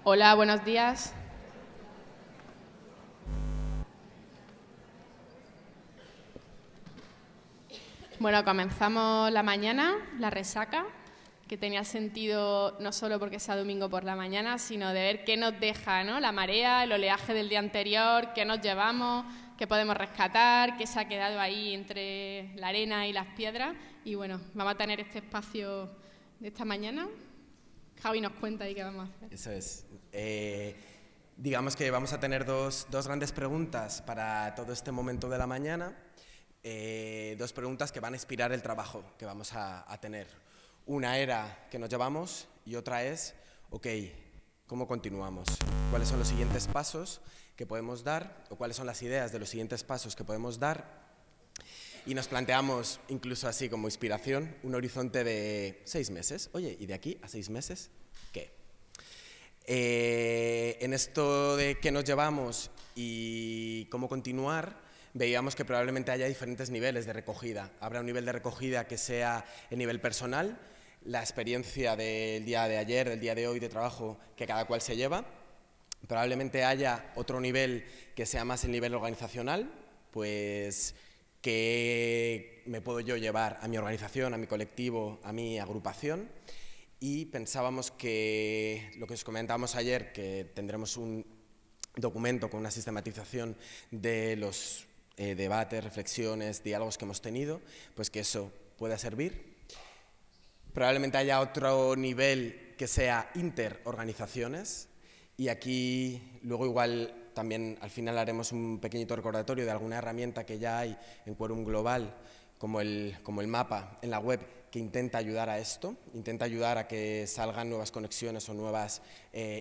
Hola, buenos días. Bueno, comenzamos la mañana, la resaca, que tenía sentido no solo porque sea domingo por la mañana, sino de ver qué nos deja, ¿no? La marea, el oleaje del día anterior, qué nos llevamos, qué podemos rescatar, qué se ha quedado ahí entre la arena y las piedras. Y bueno, vamos a tener este espacio de esta mañana. Javi nos cuenta ahí qué vamos a hacer. Eso es. Digamos que vamos a tener dos grandes preguntas para todo este momento de la mañana. Dos preguntas que van a inspirar el trabajo que vamos a tener. Una era ¿qué nos llevamos? Y otra es, ok, ¿cómo continuamos? ¿Cuáles son los siguientes pasos que podemos dar? ¿O cuáles son las ideas de los siguientes pasos que podemos dar? Y nos planteamos, incluso así como inspiración, un horizonte de 6 meses. Oye, ¿y de aquí a 6 meses qué? En esto de qué nos llevamos y cómo continuar, veíamos que probablemente haya diferentes niveles de recogida. Habrá un nivel de recogida que sea el nivel personal, la experiencia del día de ayer, del día de hoy de trabajo que cada cual se lleva. Probablemente haya otro nivel que sea más el nivel organizacional, pues qué me puedo yo llevar a mi organización, a mi colectivo, a mi agrupación. Y pensábamos que lo que os comentábamos ayer, que tendremos un documento con una sistematización de los debates, reflexiones, diálogos que hemos tenido, pues que eso pueda servir. Probablemente haya otro nivel que sea interorganizaciones, y aquí luego igual también al final haremos un pequeñito recordatorio de alguna herramienta que ya hay en Quorum Global, como el mapa en la web, que intenta ayudar a esto, intenta ayudar a que salgan nuevas conexiones o nuevas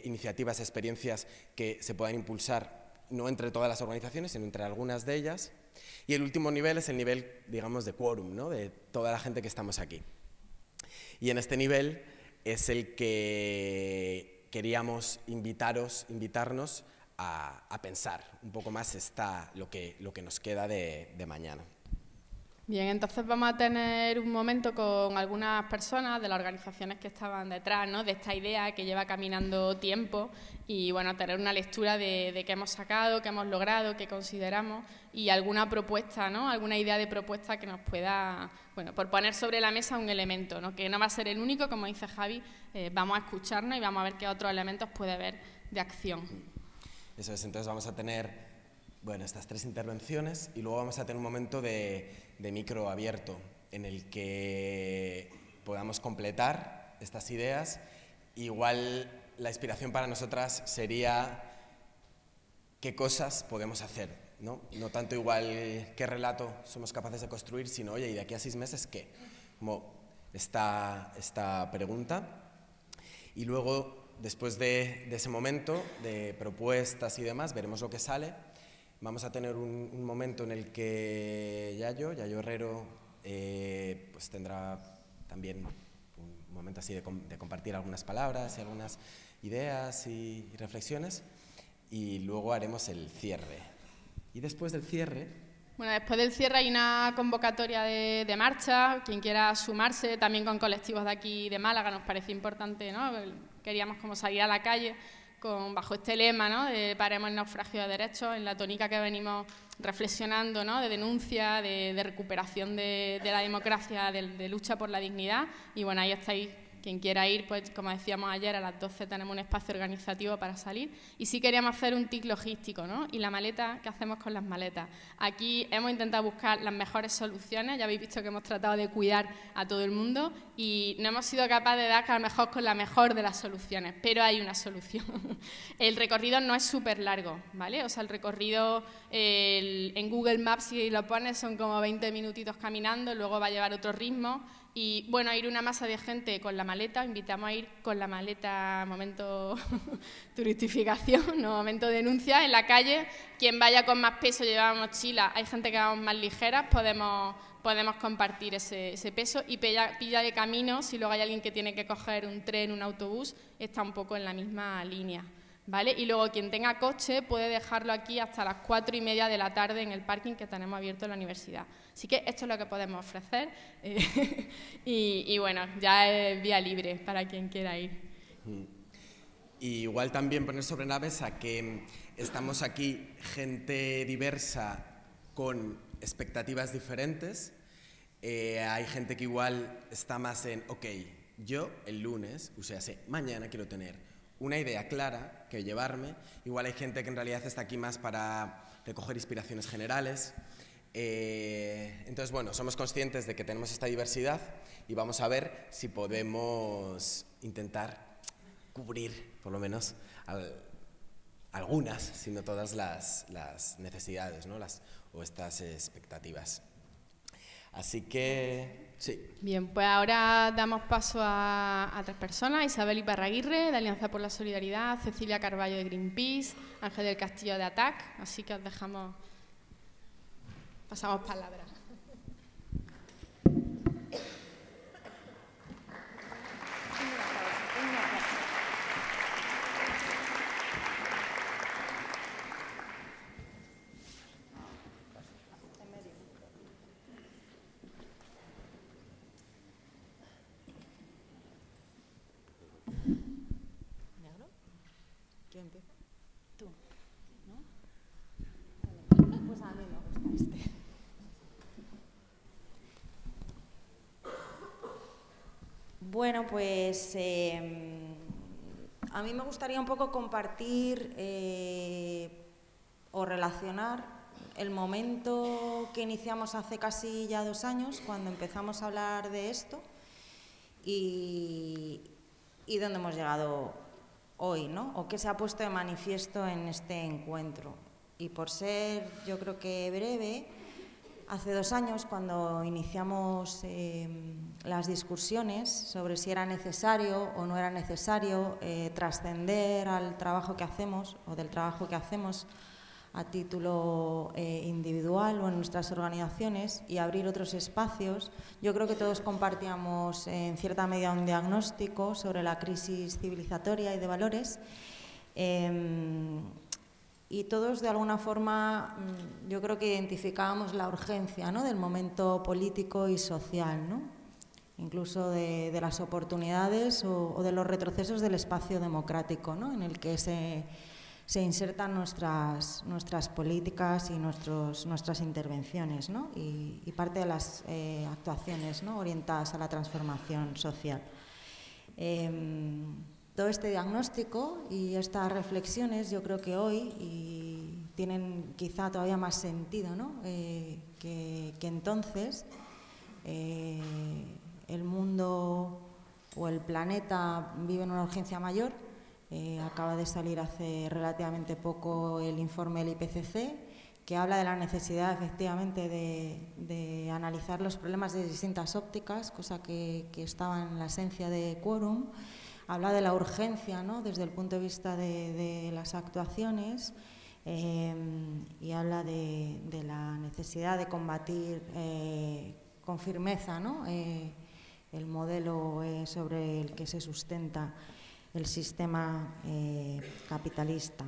iniciativas, experiencias que se puedan impulsar, no entre todas las organizaciones, sino entre algunas de ellas. Y el último nivel es el nivel, digamos, de quórum, ¿no? De toda la gente que estamos aquí. Y en este nivel es el que queríamos invitarnos a pensar un poco más lo que nos queda de mañana. Bien, entonces vamos a tener un momento con algunas personas de las organizaciones que estaban detrás, ¿no?, de esta idea que lleva caminando tiempo, y bueno, tener una lectura de qué hemos sacado, qué hemos logrado, qué consideramos, y alguna propuesta, ¿no?, alguna idea de propuesta que nos pueda, bueno, por poner sobre la mesa un elemento, ¿no?, que no va a ser el único, como dice Javi, vamos a escucharnos y vamos a ver qué otros elementos puede haber de acción. Eso es, entonces vamos a tener, bueno, estas 3 intervenciones, y luego vamos a tener un momento de micro abierto en el que podamos completar estas ideas. Igual la inspiración para nosotras sería qué cosas podemos hacer, ¿no? No tanto igual qué relato somos capaces de construir, sino, oye, ¿y de aquí a 6 meses qué? Como esta pregunta. Y luego, después de ese momento de propuestas y demás, veremos lo que sale. Vamos a tener un momento en el que Yayo Herrero, pues tendrá también un momento así de compartir algunas palabras y algunas ideas y reflexiones, y luego haremos el cierre. Y después del cierre... Bueno, después del cierre hay una convocatoria de marcha, quien quiera sumarse, también con colectivos de aquí de Málaga, nos parecía importante, ¿no? Queríamos como salir a la calle bajo este lema, ¿no?, de paremos el naufragio de derechos, en la tónica que venimos reflexionando, ¿no?, de denuncia, de recuperación de la democracia, de lucha por la dignidad. Y bueno, ahí estáis. Quien quiera ir, pues como decíamos ayer, a las 12 tenemos un espacio organizativo para salir. Y sí queríamos hacer un tic logístico, ¿no? Y la maleta, ¿qué hacemos con las maletas? Aquí hemos intentado buscar las mejores soluciones. Ya habéis visto que hemos tratado de cuidar a todo el mundo y no hemos sido capaces de dar a lo mejor con la mejor de las soluciones, pero hay una solución. El recorrido no es súper largo, ¿vale? O sea, el recorrido en Google Maps, si lo pones, son como 20 minutitos caminando, luego va a llevar otro ritmo. Y bueno, ir una masa de gente con la maleta, invitamos a ir con la maleta, momento turistificación, no, momento denuncia, en la calle. Quien vaya con más peso lleva mochila, hay gente que vamos más ligeras, podemos compartir ese peso, y pilla de camino, si luego hay alguien que tiene que coger un tren, un autobús, está un poco en la misma línea, ¿vale? Y luego quien tenga coche puede dejarlo aquí hasta las 4:30 de la tarde en el parking que tenemos abierto en la universidad. Así que esto es lo que podemos ofrecer y bueno, ya es vía libre para quien quiera ir. Y igual también poner sobre la mesa que estamos aquí gente diversa con expectativas diferentes. Hay gente que igual está más en, ok, yo el lunes, o sea, mañana quiero tener una idea clara que llevarme. Igual hay gente que en realidad está aquí más para recoger inspiraciones generales. Entonces, bueno, somos conscientes de que tenemos esta diversidad y vamos a ver si podemos intentar cubrir, por lo menos, algunas, si no todas las necesidades, ¿no? O estas expectativas. Así que, sí. Bien, pues ahora damos paso a 3 personas: Isabel Iparraguirre, de Alianza por la Solidaridad; Cecilia Carballo, de Greenpeace; Ángel del Castillo, de ATAC. Así que os dejamos, pasamos palabra. ¿Quién empieza? Tú, ¿no? Pues a mí me gusta este. Bueno, pues a mí me gustaría un poco compartir o relacionar el momento que iniciamos hace casi ya 2 años, cuando empezamos a hablar de esto, y dónde hemos llegado hoy, ¿no? O qué se ha puesto de manifiesto en este encuentro. Y por ser, yo creo que breve, hace 2 años, cuando iniciamos las discusiones sobre si era necesario o no era necesario trascender al trabajo que hacemos o del trabajo que hacemos a título individual o en nuestras organizaciones y abrir otros espacios, yo creo que todos compartíamos en cierta medida un diagnóstico sobre la crisis civilizatoria y de valores. Y todos, de alguna forma, yo creo que identificábamos la urgencia, ¿no?, del momento político y social, ¿no?, incluso de las oportunidades o de los retrocesos del espacio democrático, ¿no?, en el que se insertan nuestras políticas y nuestras intervenciones, ¿no?, y parte de las actuaciones, ¿no?, orientadas a la transformación social. Todo este diagnóstico y estas reflexiones, yo creo que hoy tienen quizá todavía más sentido, ¿no?, que entonces. El mundo o el planeta vive en una urgencia mayor. Acaba de salir hace relativamente poco el informe del IPCC, que habla de la necesidad, efectivamente, de analizar los problemas de distintas ópticas, cosa que estaba en la esencia de Quorum. Habla de la urgencia, ¿no?, desde el punto de vista de las actuaciones, y habla de la necesidad de combatir con firmeza, ¿no?, el modelo sobre el que se sustenta el sistema capitalista.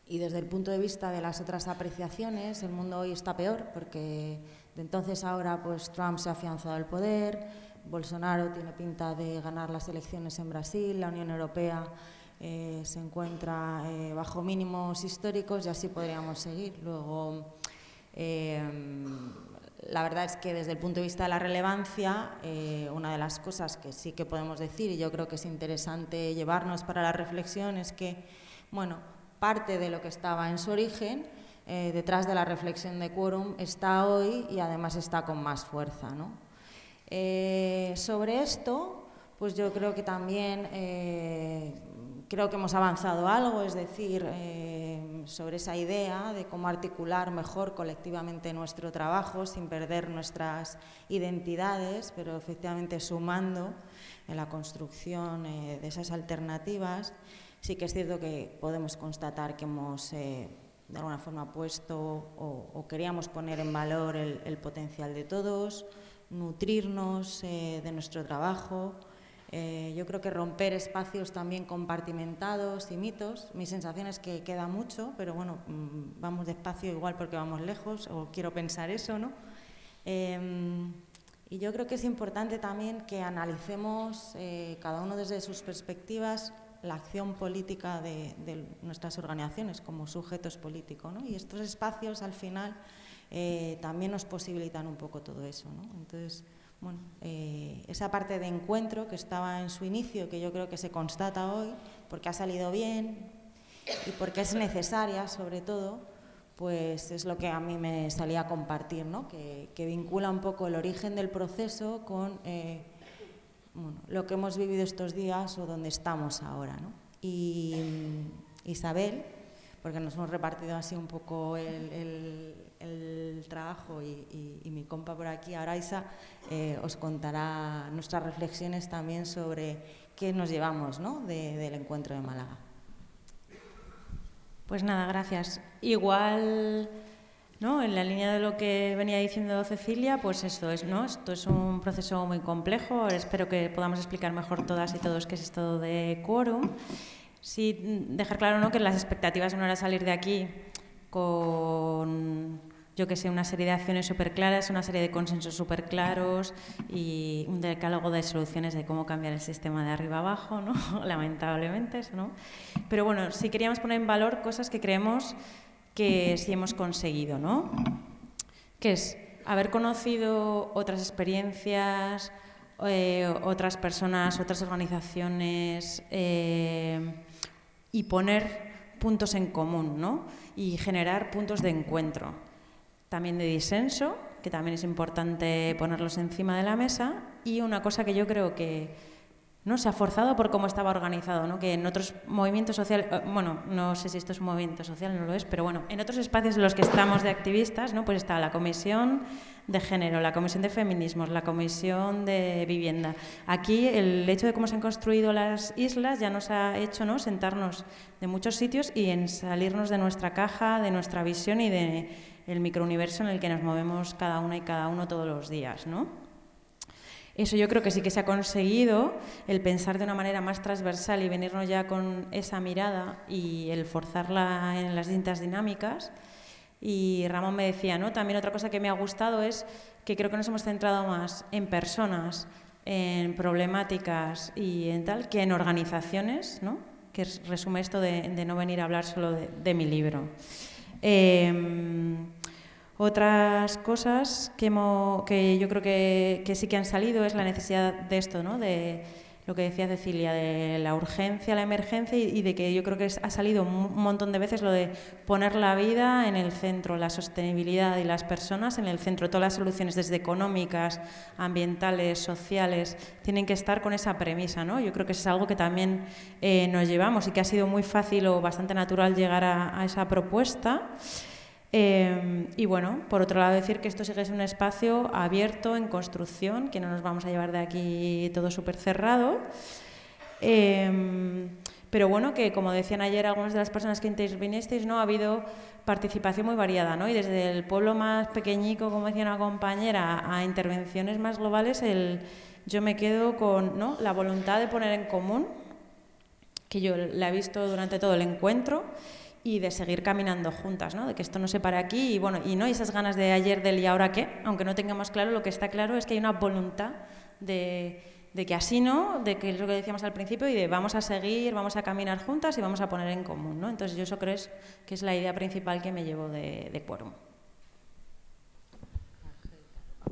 Y desde el punto de vista de las otras apreciaciones, el mundo hoy está peor, porque de entonces a ahora, pues, Trump se ha afianzado al poder, Bolsonaro tiene pinta de ganar las elecciones en Brasil, la Unión Europea se encuentra bajo mínimos históricos, y así podríamos seguir. Luego, la verdad es que desde el punto de vista de la relevancia, una de las cosas que sí que podemos decir, y yo creo que es interesante llevarnos para la reflexión, es que, bueno, parte de lo que estaba en su origen, detrás de la reflexión de Quorum, está hoy y además está con más fuerza, ¿no? Sobre esto, pues yo creo que también creo que hemos avanzado algo, es decir, sobre esa idea de cómo articular mejor colectivamente nuestro trabajo sin perder nuestras identidades, pero efectivamente sumando en la construcción de esas alternativas. Sí que es cierto que podemos constatar que hemos de alguna forma puesto o queríamos poner en valor el potencial de todos, nutrirnos de nuestro trabajo. Yo creo que romper espacios también compartimentados y mitos. Mi sensación es que queda mucho, pero bueno, vamos despacio igual porque vamos lejos, o quiero pensar eso, ¿no? Y yo creo que es importante también que analicemos cada uno desde sus perspectivas la acción política de nuestras organizaciones como sujetos políticos, ¿no? Y estos espacios, al final, también nos posibilitan un poco todo eso, ¿no? Entonces, bueno, esa parte de encuentro que estaba en su inicio, que yo creo que se constata hoy, porque ha salido bien y porque es necesaria, sobre todo, pues es lo que a mí me salía a compartir, ¿no? Que vincula un poco el origen del proceso con bueno, lo que hemos vivido estos días o donde estamos ahora, ¿no? Y Isabel, porque nos hemos repartido así un poco el trabajo y mi compa por aquí, Araisa, os contará nuestras reflexiones también sobre qué nos llevamos, ¿no? del encuentro de Málaga. Pues nada, gracias. Igual, ¿no? En la línea de lo que venía diciendo Cecilia, pues esto es, ¿no? Esto es un proceso muy complejo. Espero que podamos explicar mejor todas y todos qué es esto de quórum. Sí, dejar claro, ¿no?, que las expectativas no era salir de aquí con, yo que sé, una serie de acciones súper claras, una serie de consensos súper claros y un decálogo de soluciones de cómo cambiar el sistema de arriba abajo, ¿no? Lamentablemente eso, ¿no? Pero bueno, sí queríamos poner en valor cosas que creemos que sí hemos conseguido, ¿no? Que es haber conocido otras experiencias, otras personas, otras organizaciones y poner puntos en común, ¿no? Y generar puntos de encuentro. También de disenso, que también es importante ponerlos encima de la mesa, y una cosa que yo creo que no se ha forzado por cómo estaba organizado, ¿no? Que en otros movimientos sociales, bueno, no sé si esto es un movimiento social, no lo es, pero bueno, en otros espacios en los que estamos de activistas, ¿no? Pues está la Comisión de Género, la Comisión de Feminismos, la Comisión de Vivienda. Aquí el hecho de cómo se han construido las islas ya nos ha hecho, ¿no?, sentarnos de muchos sitios y en salirnos de nuestra caja, de nuestra visión y de el microuniverso en el que nos movemos cada una y cada uno todos los días, ¿no? Eso yo creo que sí que se ha conseguido, el pensar de una manera más transversal y venirnos ya con esa mirada y el forzarla en las distintas dinámicas. Y Ramón me decía, ¿no? También otra cosa que me ha gustado es que creo que nos hemos centrado más en personas, en problemáticas y en tal, que en organizaciones, ¿no? Que resume esto de no venir a hablar solo de mi libro. Otras cosas que yo creo que sí que han salido es la necesidad de esto, ¿no? De lo que decía Cecilia, de la urgencia, la emergencia y de que yo creo que ha salido un montón de veces lo de poner la vida en el centro, la sostenibilidad y las personas en el centro. Todas las soluciones, desde económicas, ambientales, sociales, tienen que estar con esa premisa, ¿no? Yo creo que es algo que también nos llevamos y que ha sido muy fácil o bastante natural llegar a esa propuesta. Y bueno, por otro lado decir que esto sigue siendo un espacio abierto, en construcción, que no nos vamos a llevar de aquí todo súper cerrado. Pero bueno, que como decían ayer algunas de las personas que intervinisteis, ¿no?, ha habido participación muy variada, ¿no? Y desde el pueblo más pequeñico, como decía una compañera, a intervenciones más globales, yo me quedo con, ¿no?, la voluntad de poner en común, que yo la he visto durante todo el encuentro, y de seguir caminando juntas, ¿no? De que esto no se para aquí y bueno, y no esas ganas de ayer, del y ahora qué, aunque no tengamos claro, lo que está claro es que hay una voluntad de que así no, de que es lo que decíamos al principio y de vamos a seguir, vamos a caminar juntas y vamos a poner en común, ¿no? Entonces yo eso creo que es la idea principal que me llevo de quórum.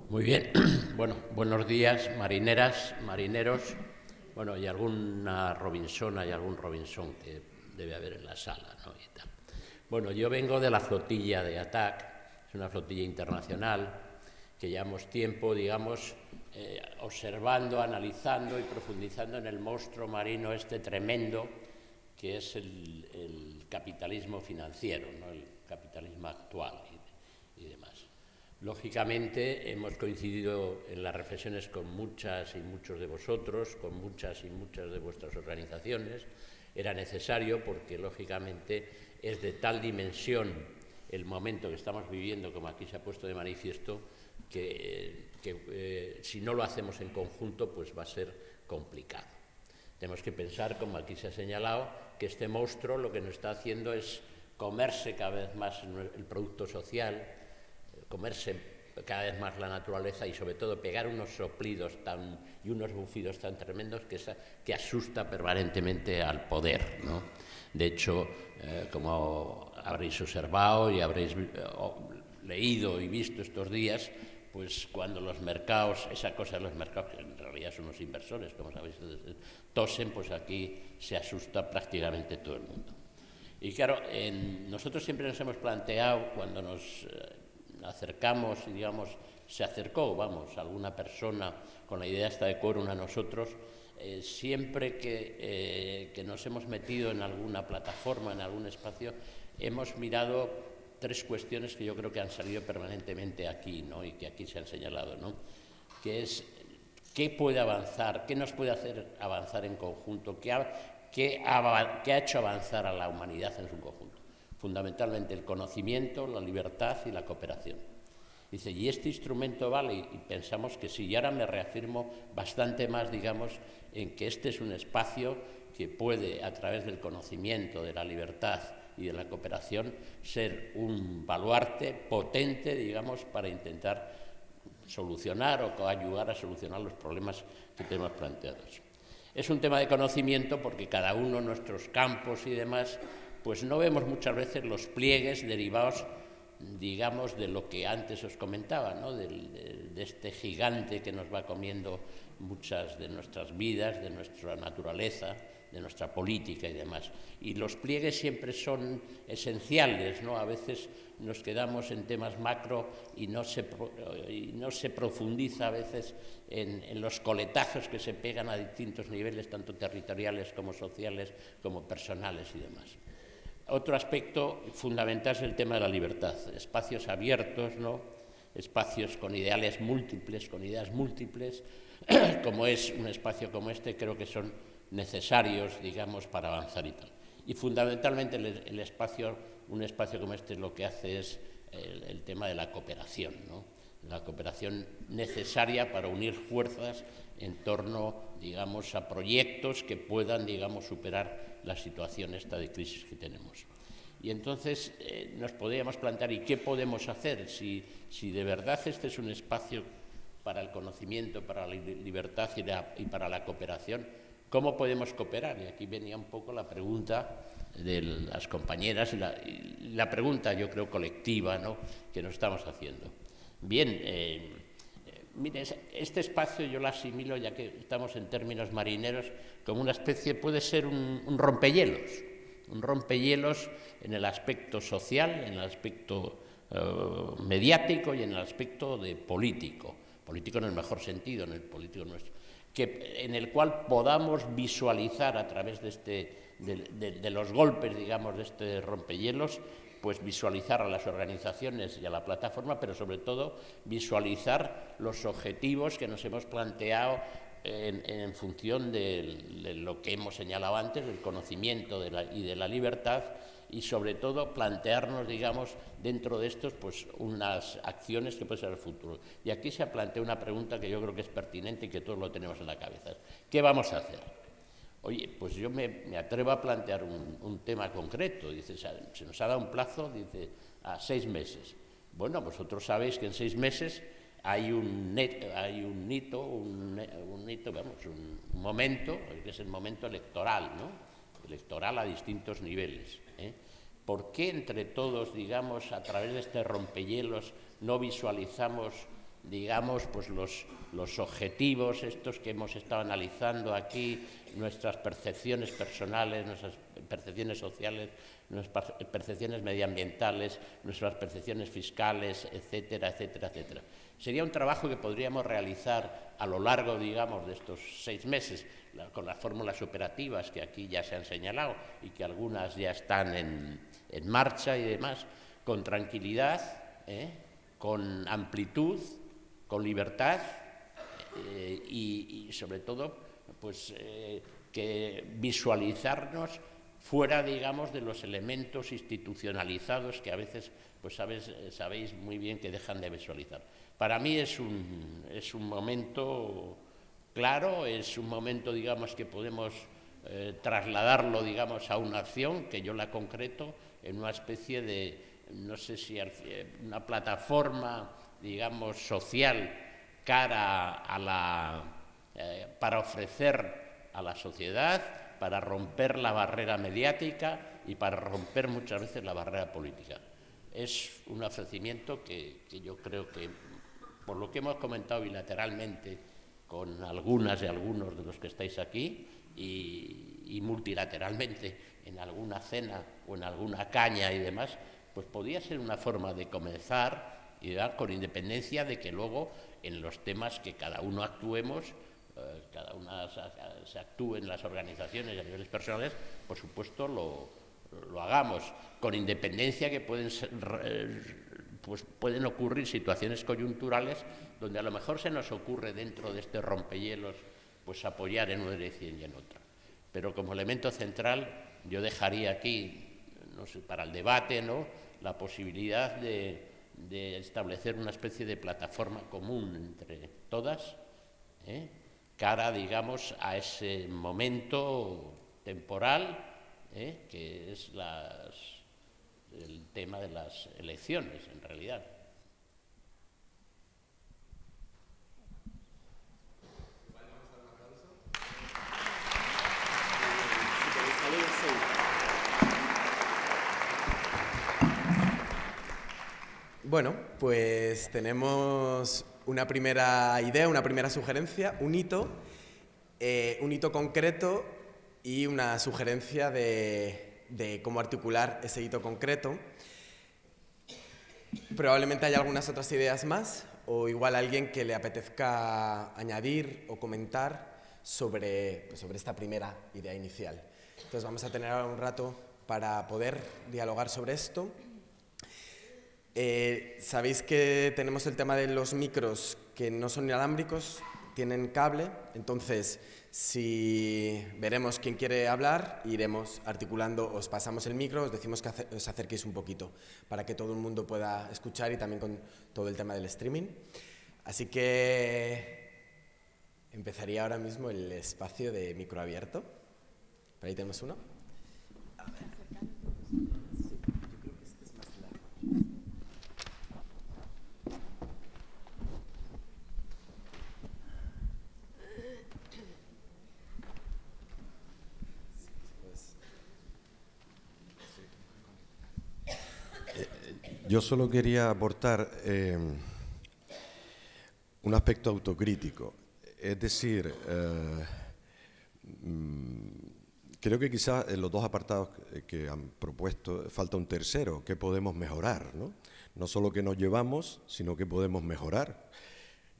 Muy bien. Bueno, buenos días, marineras, marineros, bueno, y alguna Robinsona y algún Robinson que debe haber en la sala, ¿no? Y tal. Bueno, yo vengo de la flotilla de ATAC, es una flotilla internacional que llevamos tiempo, digamos, observando, analizando y profundizando en el monstruo marino este tremendo que es el capitalismo financiero, ¿no?, el capitalismo actual y demás. Lógicamente hemos coincidido en las reflexiones con muchas y muchos de vosotros, con muchas y muchas de vuestras organizaciones. Era necesario porque, lógicamente, es de tal dimensión el momento que estamos viviendo, como aquí se ha puesto de manifiesto, que si no lo hacemos en conjunto, pues va a ser complicado. Tenemos que pensar, como aquí se ha señalado, que este monstruo lo que nos está haciendo es comerse cada vez más el producto social, comerse cada vez más la naturaleza y sobre todo pegar unos soplidos y unos bufidos tan tremendos que asusta permanentemente al poder, ¿no? De hecho, como habréis observado y habréis leído y visto estos días, pues cuando los mercados, esa cosa de los mercados, que en realidad son los inversores, como sabéis, tosen, pues aquí se asusta prácticamente todo el mundo. Y claro, nosotros siempre nos hemos planteado, cuando nos acercamos y digamos, se acercó, vamos, alguna persona con la idea esta de quórum a nosotros, siempre que nos hemos metido en alguna plataforma, en algún espacio, hemos mirado 3 cuestiones que yo creo que han salido permanentemente aquí, ¿no? Y que aquí se han señalado, ¿no? Que es qué puede avanzar, qué nos puede hacer avanzar en conjunto, qué ha hecho avanzar a la humanidad en su conjunto. Fundamentalmente el conocimiento, la libertad y la cooperación. Dice, y este instrumento vale, y pensamos que sí, y ahora me reafirmo bastante más, digamos, en que este es un espacio que puede, a través del conocimiento, de la libertad y de la cooperación, ser un baluarte potente, digamos, para intentar solucionar o ayudar a solucionar los problemas que tenemos planteados. Es un tema de conocimiento porque cada uno, nuestros campos y demás, pues no vemos muchas veces los pliegues derivados, digamos, de lo que antes os comentaba, ¿no? de este gigante que nos va comiendo muchas de nuestras vidas, de nuestra naturaleza, de nuestra política y demás. Y los pliegues siempre son esenciales, ¿no? A veces nos quedamos en temas macro y no se profundiza a veces en los coletazos que se pegan a distintos niveles, tanto territoriales como sociales, como personales y demás. Otro aspecto fundamental es el tema de la libertad, espacios abiertos, ¿no? Espacios con ideales múltiples, con ideas múltiples, como es un espacio como este, creo que son necesarios, digamos, para avanzar y tal. Y fundamentalmente un espacio como este lo que hace es el tema de la cooperación, ¿no? La cooperación necesaria para unir fuerzas en torno, digamos, a proyectos que puedan, digamos, superar la situación esta de crisis que tenemos. Y entonces nos podríamos plantear, ¿y qué podemos hacer? Si de verdad este es un espacio para el conocimiento, para la libertad y para la cooperación, ¿cómo podemos cooperar? Y aquí venía un poco la pregunta de las compañeras y la pregunta, yo creo, colectiva, ¿no?, que nos estamos haciendo. Bien, mire, este espacio yo lo asimilo, ya que estamos en términos marineros, como una especie, puede ser un rompehielos en el aspecto social, en el aspecto mediático y en el aspecto de político en el mejor sentido, en el político nuestro, en el cual podamos visualizar a través de los golpes, digamos, de este rompehielos, pues visualizar a las organizaciones y a la plataforma, pero sobre todo visualizar los objetivos que nos hemos planteado en función de lo que hemos señalado antes, del conocimiento y de la libertad, y sobre todo plantearnos, digamos, dentro de estos, pues unas acciones que pueden ser el futuro. Y aquí se plantea una pregunta que yo creo que es pertinente y que todos lo tenemos en la cabeza. ¿Qué vamos a hacer? Oye, pues yo me atrevo a plantear un tema concreto. Dice, se nos ha dado un plazo, dice, a 6 meses. Bueno, vosotros sabéis que en 6 meses hay un momento, que es el momento electoral, ¿no? Electoral a distintos niveles, ¿eh? ¿Por qué entre todos, digamos, a través de este rompehielos, no visualizamos, digamos, pues los objetivos estos que hemos estado analizando aquí, nuestras percepciones personales, nuestras percepciones sociales, nuestras percepciones medioambientales, nuestras percepciones fiscales, etcétera, etcétera, etcétera? Sería un trabajo que podríamos realizar a lo largo, digamos, de estos 6 meses, con las fórmulas operativas que aquí ya se han señalado y que algunas ya están en marcha y demás, con tranquilidad, con amplitud, con libertad y sobre todo, pues, que visualizarnos fuera, digamos, de los elementos institucionalizados que a veces, pues sabéis muy bien que dejan de visualizar. Para mí es un momento claro, es un momento, digamos, que podemos trasladarlo, digamos, a una acción, que yo la concreto en una especie de, no sé si una plataforma digamos, social para ofrecer a la sociedad, para romper la barrera mediática y para romper muchas veces la barrera política. Es un ofrecimiento que yo creo que, por lo que hemos comentado bilateralmente con algunas y algunos de los que estáis aquí y multilateralmente en alguna cena o en alguna caña y demás, pues podría ser una forma de comenzar y dar, con independencia de que luego en los temas que cada uno actuemos, cada una se actúe en las organizaciones y a niveles personales, por supuesto lo hagamos, con independencia que pueden ocurrir situaciones coyunturales donde a lo mejor se nos ocurre dentro de este rompehielos pues apoyar en una dirección y en otra. Pero como elemento central yo dejaría aquí, no sé, para el debate, ¿no?, la posibilidad de establecer una especie de plataforma común entre todas, cara, digamos, a ese momento temporal, que es el tema de las elecciones, en realidad. Bueno, pues tenemos una primera idea, una primera sugerencia, un hito concreto y una sugerencia de cómo articular ese hito concreto. Probablemente haya algunas otras ideas más, o igual alguien que le apetezca añadir o comentar sobre esta primera idea inicial. Entonces vamos a tener ahora un rato para poder dialogar sobre esto. Sabéis que tenemos el tema de los micros que no son inalámbricos, tienen cable, entonces si veremos quién quiere hablar, iremos articulando, os pasamos el micro, os decimos que os acerquéis un poquito para que todo el mundo pueda escuchar y también con todo el tema del streaming. Así que empezaría ahora mismo el espacio de micro abierto. Por ahí tenemos uno. A ver. Yo solo quería aportar un aspecto autocrítico. Es decir, creo que quizás en los dos apartados que han propuesto falta un tercero, que podemos mejorar, ¿no? No solo que nos llevamos, sino que podemos mejorar.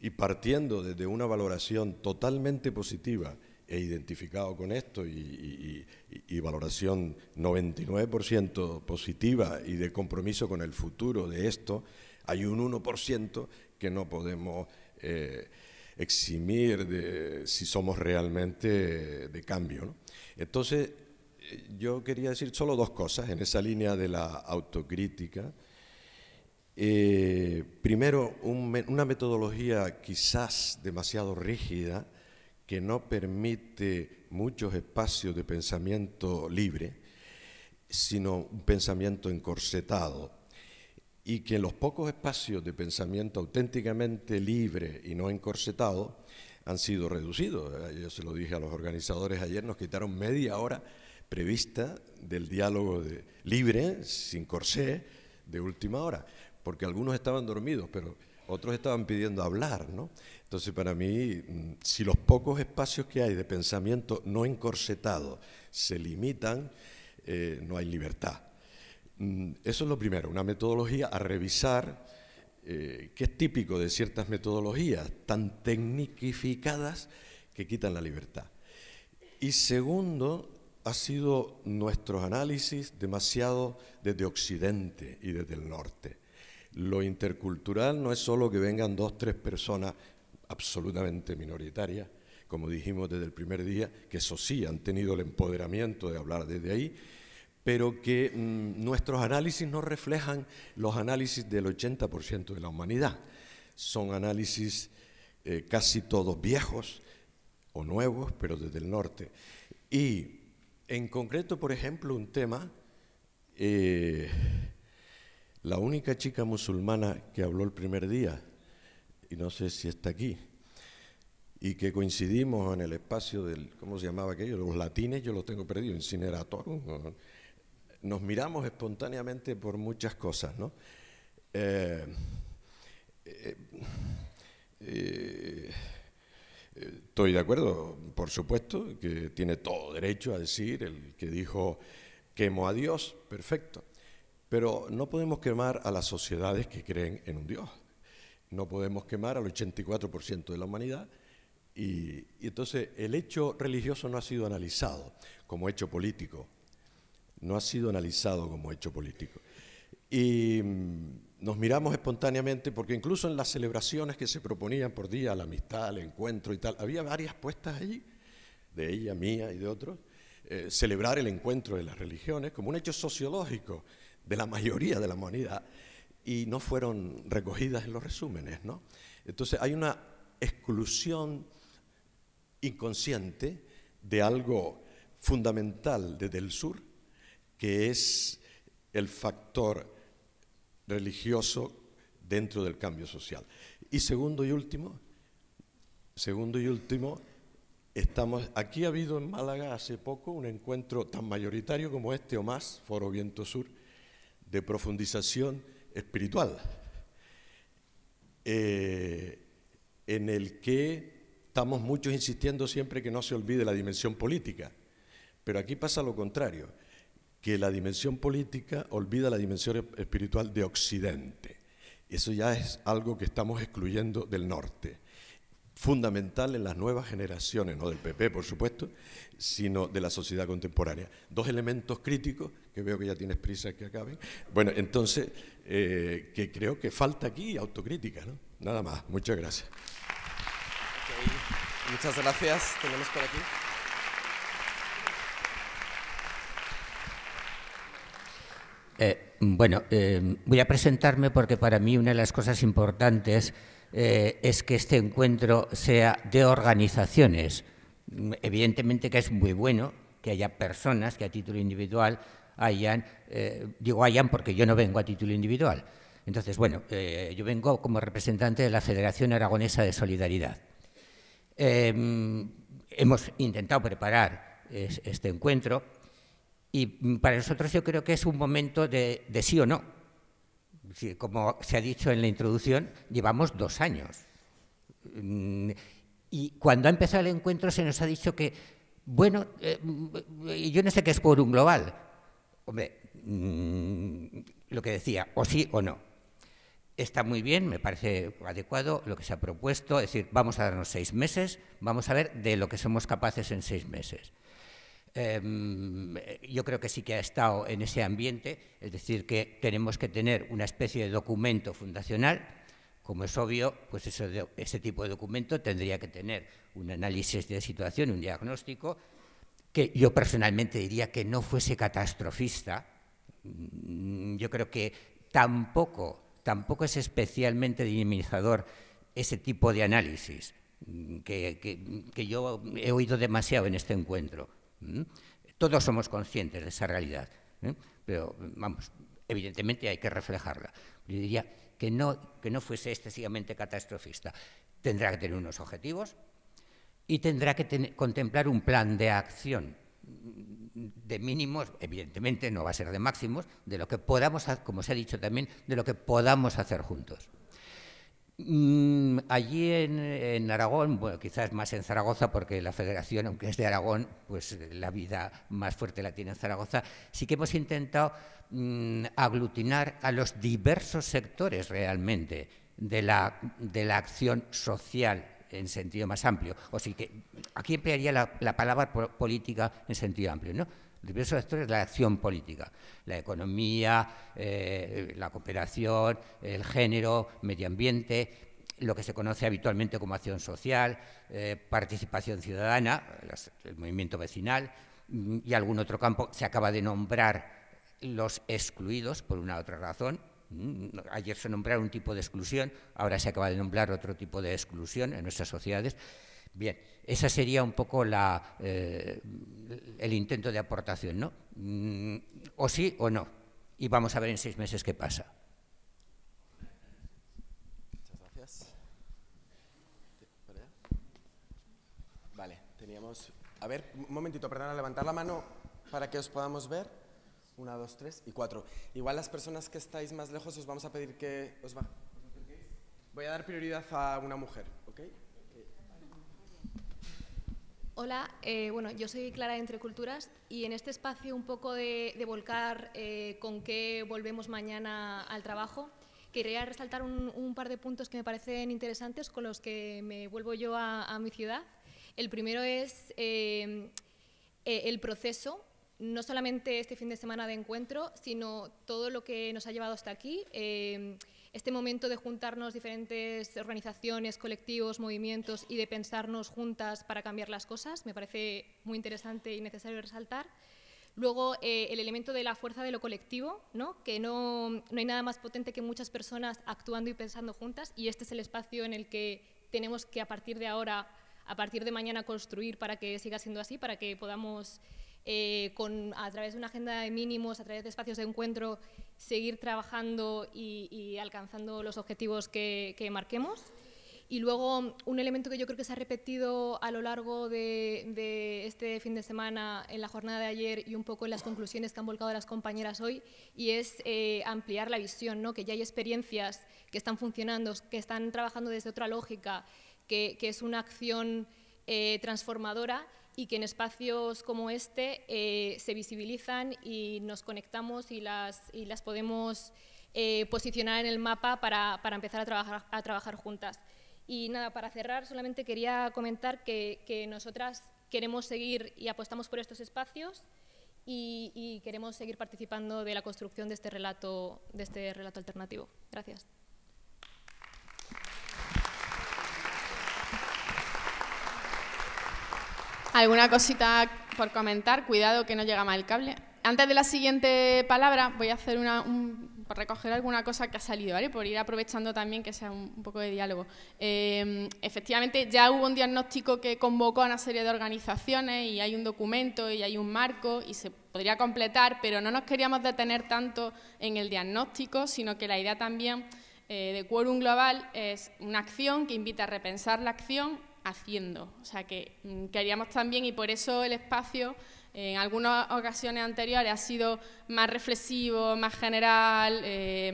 Y partiendo desde una valoración totalmente positiva e identificado con esto y valoración 99% positiva y de compromiso con el futuro de esto, hay un 1% que no podemos eximir de si somos realmente de cambio, ¿no? Entonces, yo quería decir solo dos cosas en esa línea de la autocrítica. Primero, una metodología quizás demasiado rígida, que no permite muchos espacios de pensamiento libre, sino un pensamiento encorsetado, y que en los pocos espacios de pensamiento auténticamente libre y no encorsetado han sido reducidos. Yo se lo dije a los organizadores ayer, nos quitaron media hora prevista del diálogo libre, sin corsé, de última hora, porque algunos estaban dormidos, pero otros estaban pidiendo hablar, ¿no? Entonces, para mí, si los pocos espacios que hay de pensamiento no encorsetado se limitan, no hay libertad. Eso es lo primero, una metodología a revisar, que es típico de ciertas metodologías tan tecnificadas que quitan la libertad. Y segundo, ha sido nuestros análisis demasiado desde Occidente y desde el norte. Lo intercultural no es solo que vengan 2 o 3 personas absolutamente minoritarias, como dijimos desde el primer día, que eso sí, han tenido el empoderamiento de hablar desde ahí, pero que nuestros análisis no reflejan los análisis del 80% de la humanidad. Son análisis casi todos viejos o nuevos, pero desde el norte. Y en concreto, por ejemplo, un tema, la única chica musulmana que habló el primer día y no sé si está aquí, y que coincidimos en el espacio del, ¿cómo se llamaba aquello? Los latines, yo lo tengo perdido, Incinerator. Nos miramos espontáneamente por muchas cosas, ¿no? Estoy de acuerdo, por supuesto, que tiene todo derecho a decir el que dijo quemo a Dios, perfecto, pero no podemos quemar a las sociedades que creen en un Dios, no podemos quemar al 84% de la humanidad y entonces el hecho religioso no ha sido analizado como hecho político, no ha sido analizado como hecho político. Y nos miramos espontáneamente porque incluso en las celebraciones que se proponían por día, la amistad, el encuentro y tal, había varias puestas allí, de ella, mía y de otros, celebrar el encuentro de las religiones como un hecho sociológico de la mayoría de la humanidad y no fueron recogidas en los resúmenes, ¿no? Entonces hay una exclusión inconsciente de algo fundamental desde el sur, que es el factor religioso dentro del cambio social. Y segundo y último, aquí ha habido en Málaga hace poco un encuentro tan mayoritario como este o más, Foro Viento Sur, de profundización espiritual, en el que estamos muchos insistiendo siempre que no se olvide la dimensión política, pero aquí pasa lo contrario, que la dimensión política olvida la dimensión espiritual de Occidente. Eso ya es algo que estamos excluyendo del norte, fundamental en las nuevas generaciones, no del PP, por supuesto, sino de la sociedad contemporánea. Dos elementos críticos, que veo que ya tienes prisa que acaben. Bueno, entonces, que creo que falta aquí autocrítica, ¿no? Nada más, muchas gracias. Okay. Muchas gracias. Tenemos por aquí. Voy a presentarme porque para mí una de las cosas importantes es que este encuentro sea de organizaciones. Evidentemente que es muy bueno que haya personas que a título individual hayan, digo hayan porque yo no vengo a título individual. Entonces, bueno, yo vengo como representante de la Federación Aragonesa de Solidaridad. Hemos intentado preparar este encuentro. Y para nosotros yo creo que es un momento de sí o no. Como se ha dicho en la introducción, llevamos 2 años. Y cuando ha empezado el encuentro se nos ha dicho que, bueno, yo no sé qué es Quórum Global. Hombre, lo que decía, o sí o no. Está muy bien, me parece adecuado lo que se ha propuesto, es decir, vamos a darnos 6 meses, vamos a ver de lo que somos capaces en 6 meses. Yo creo que sí que ha estado en ese ambiente, es decir, que tenemos que tener una especie de documento fundacional. Como es obvio, pues ese tipo de documento tendría que tener un análisis de situación, un diagnóstico, que yo personalmente diría que no fuese catastrofista. Yo creo que tampoco es especialmente dinamizador ese tipo de análisis que yo he oído demasiado en este encuentro. Todos somos conscientes de esa realidad, pero vamos, evidentemente hay que reflejarla. Yo diría que no fuese excesivamente catastrofista. Tendrá que tener unos objetivos y tendrá que contemplar un plan de acción de mínimos, evidentemente no va a ser de máximos, de lo que podamos, como se ha dicho también, de lo que podamos hacer juntos. Allí en Aragón, bueno, quizás más en Zaragoza, porque la Federación, aunque es de Aragón, pues la vida más fuerte la tiene en Zaragoza, sí que hemos intentado aglutinar a los diversos sectores realmente de la acción social en sentido más amplio. O sea que aquí emplearía la palabra política en sentido amplio, ¿no? Diversos sectores de la acción política, la economía, la cooperación, el género, medio ambiente, lo que se conoce habitualmente como acción social, participación ciudadana, el movimiento vecinal y algún otro campo. Se acaba de nombrar los excluidos por una otra razón. Ayer se nombraron un tipo de exclusión, ahora se acaba de nombrar otro tipo de exclusión en nuestras sociedades. Bien, esa sería un poco el intento de aportación, ¿no? O sí o no. Y vamos a ver en 6 meses qué pasa. Muchas gracias. Vamos a ver, un momentito, perdón, levantar la mano para que os podamos ver. 1, 2, 3 y 4. Igual las personas que estáis más lejos os vamos a pedir que os acerquéis. Voy a dar prioridad a una mujer, ¿ok? Hola, bueno, yo soy Clara de Entre Culturas y en este espacio un poco de volcar con qué volvemos mañana al trabajo, quería resaltar un par de puntos que me parecen interesantes con los que me vuelvo yo a mi ciudad. El primero es el proceso, no solamente este fin de semana de encuentro, sino todo lo que nos ha llevado hasta aquí. Este momento de juntarnos diferentes organizaciones, colectivos, movimientos y de pensarnos juntas para cambiar las cosas, me parece muy interesante y necesario resaltar. Luego, el elemento de la fuerza de lo colectivo, ¿no? Que no hay nada más potente que muchas personas actuando y pensando juntas, y este es el espacio en el que tenemos que a partir de ahora, a partir de mañana, construir para que siga siendo así, para que podamos a través de una agenda de mínimos, a través de espacios de encuentro, seguir trabajando y alcanzando los objetivos que marquemos. Y luego, un elemento que yo creo que se ha repetido a lo largo de este fin de semana, en la jornada de ayer y un poco en las conclusiones que han volcado las compañeras hoy, y es ampliar la visión, ¿no? Que ya hay experiencias que están funcionando, que están trabajando desde otra lógica, que es una acción transformadora, y que en espacios como este se visibilizan y nos conectamos y las podemos posicionar en el mapa para empezar a trabajar juntas. Y nada, para cerrar, solamente quería comentar que nosotras queremos seguir y apostamos por estos espacios y queremos seguir participando de la construcción de este relato alternativo. Gracias. ¿Alguna cosita por comentar? Cuidado que no llega mal el cable. Antes de la siguiente palabra voy a hacer por recoger alguna cosa que ha salido, ¿vale? Por ir aprovechando también que sea un poco de diálogo. Efectivamente, ya hubo un diagnóstico que convocó a una serie de organizaciones y hay un documento y hay un marco y se podría completar, pero no nos queríamos detener tanto en el diagnóstico, sino que la idea también de Quórum Global es una acción que invita a repensar la acción haciendo. O sea que queríamos también, y por eso el espacio en algunas ocasiones anteriores ha sido más reflexivo, más general,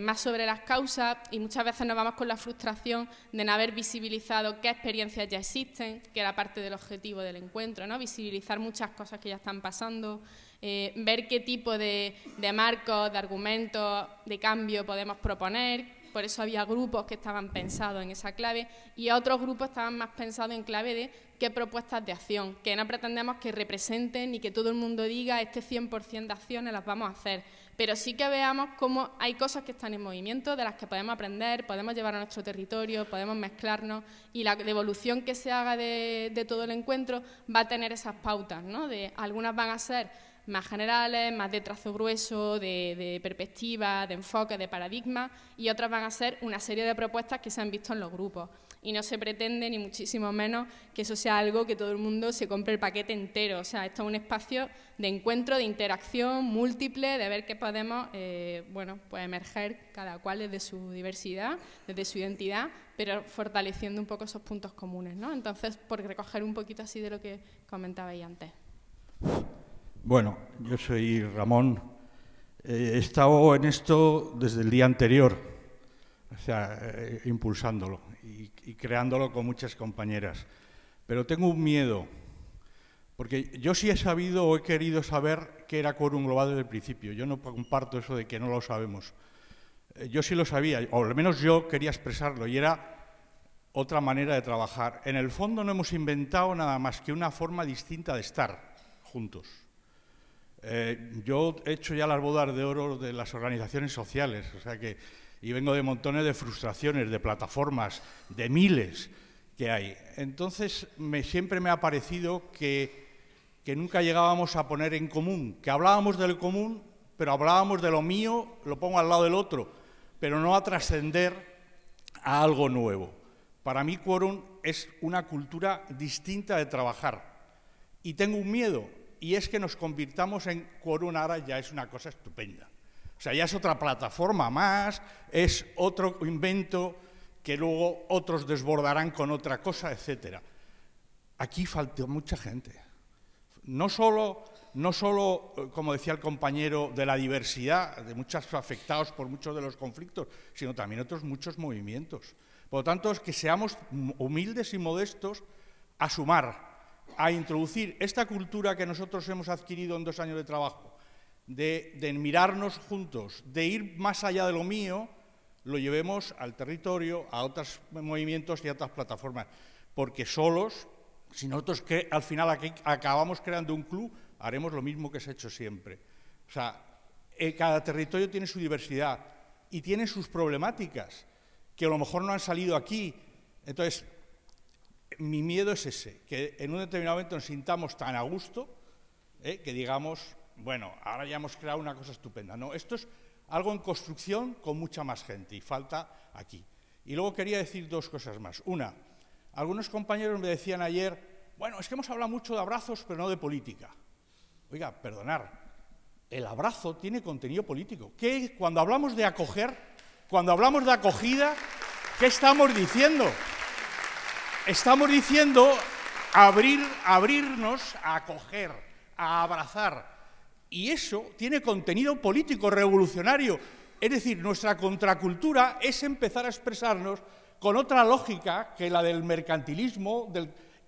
más sobre las causas, y muchas veces nos vamos con la frustración de no haber visibilizado qué experiencias ya existen, que era parte del objetivo del encuentro, ¿no? Visibilizar muchas cosas que ya están pasando, ver qué tipo de marcos, de argumentos, de cambio podemos proponer. Por eso había grupos que estaban pensados en esa clave y otros grupos estaban más pensados en clave de qué propuestas de acción, que no pretendemos que representen ni que todo el mundo diga este 100% de acciones las vamos a hacer, pero sí que veamos cómo hay cosas que están en movimiento, de las que podemos aprender, podemos llevar a nuestro territorio, podemos mezclarnos, y la devolución que se haga de todo el encuentro va a tener esas pautas, ¿no? Algunas van a ser más generales, más de trazo grueso, de perspectiva, de enfoque, de paradigma, y otras van a ser una serie de propuestas que se han visto en los grupos. Y no se pretende, ni muchísimo menos, que eso sea algo que todo el mundo se compre el paquete entero. O sea, esto es un espacio de encuentro, de interacción múltiple, de ver qué podemos pues emerger cada cual desde su diversidad, desde su identidad, pero fortaleciendo un poco esos puntos comunes, ¿no? Entonces, por recoger un poquito así de lo que comentabais antes. Bueno, yo soy Ramón. He estado en esto desde el día anterior, o sea, impulsándolo y creándolo con muchas compañeras. Pero tengo un miedo, porque yo sí he sabido o he querido saber qué era Quórum Global desde el principio. Yo no comparto eso de que no lo sabemos. Yo sí lo sabía, o al menos yo quería expresarlo, y era otra manera de trabajar. En el fondo no hemos inventado nada más que una forma distinta de estar juntos. Yo he hecho ya las bodas de oro de las organizaciones sociales, o sea que, y vengo de montones de frustraciones, de plataformas, de miles que hay. Entonces, siempre me ha parecido que nunca llegábamos a poner en común, que hablábamos del común, pero hablábamos de lo mío, lo pongo al lado del otro, pero no a trascender a algo nuevo. Para mí, Quórum es una cultura distinta de trabajar, y tengo un miedo, y es que nos convirtamos en Quórum ahora ya es una cosa estupenda. O sea, ya es otra plataforma más, es otro invento que luego otros desbordarán con otra cosa, etcétera. Aquí falta mucha gente. no solo, como decía el compañero, de la diversidad, de muchos afectados por muchos de los conflictos, sino también otros muchos movimientos. Por lo tanto, es que seamos humildes y modestos a sumar, a introducir esta cultura que nosotros hemos adquirido en 2 años de trabajo, de mirarnos juntos, de ir más allá de lo mío, lo llevemos al territorio, a otros movimientos y a otras plataformas. Porque solos, si nosotros al final aquí acabamos creando un club, haremos lo mismo que se ha hecho siempre. O sea, cada territorio tiene su diversidad y tiene sus problemáticas, que a lo mejor no han salido aquí. Entonces, mi miedo es ese, que en un determinado momento nos sintamos tan a gusto, que digamos, bueno, ahora ya hemos creado una cosa estupenda. No, esto es algo en construcción con mucha más gente y falta aquí. Y luego quería decir 2 cosas más. Una, algunos compañeros me decían ayer, bueno, es que hemos hablado mucho de abrazos, pero no de política. Oiga, perdonar, el abrazo tiene contenido político. ¿Qué, cuando hablamos de acoger, cuando hablamos de acogida, qué estamos diciendo? Estamos diciendo abrirnos a acoger, a abrazar. Y eso tiene contenido político revolucionario. Es decir, nuestra contracultura es empezar a expresarnos con otra lógica que la del mercantilismo,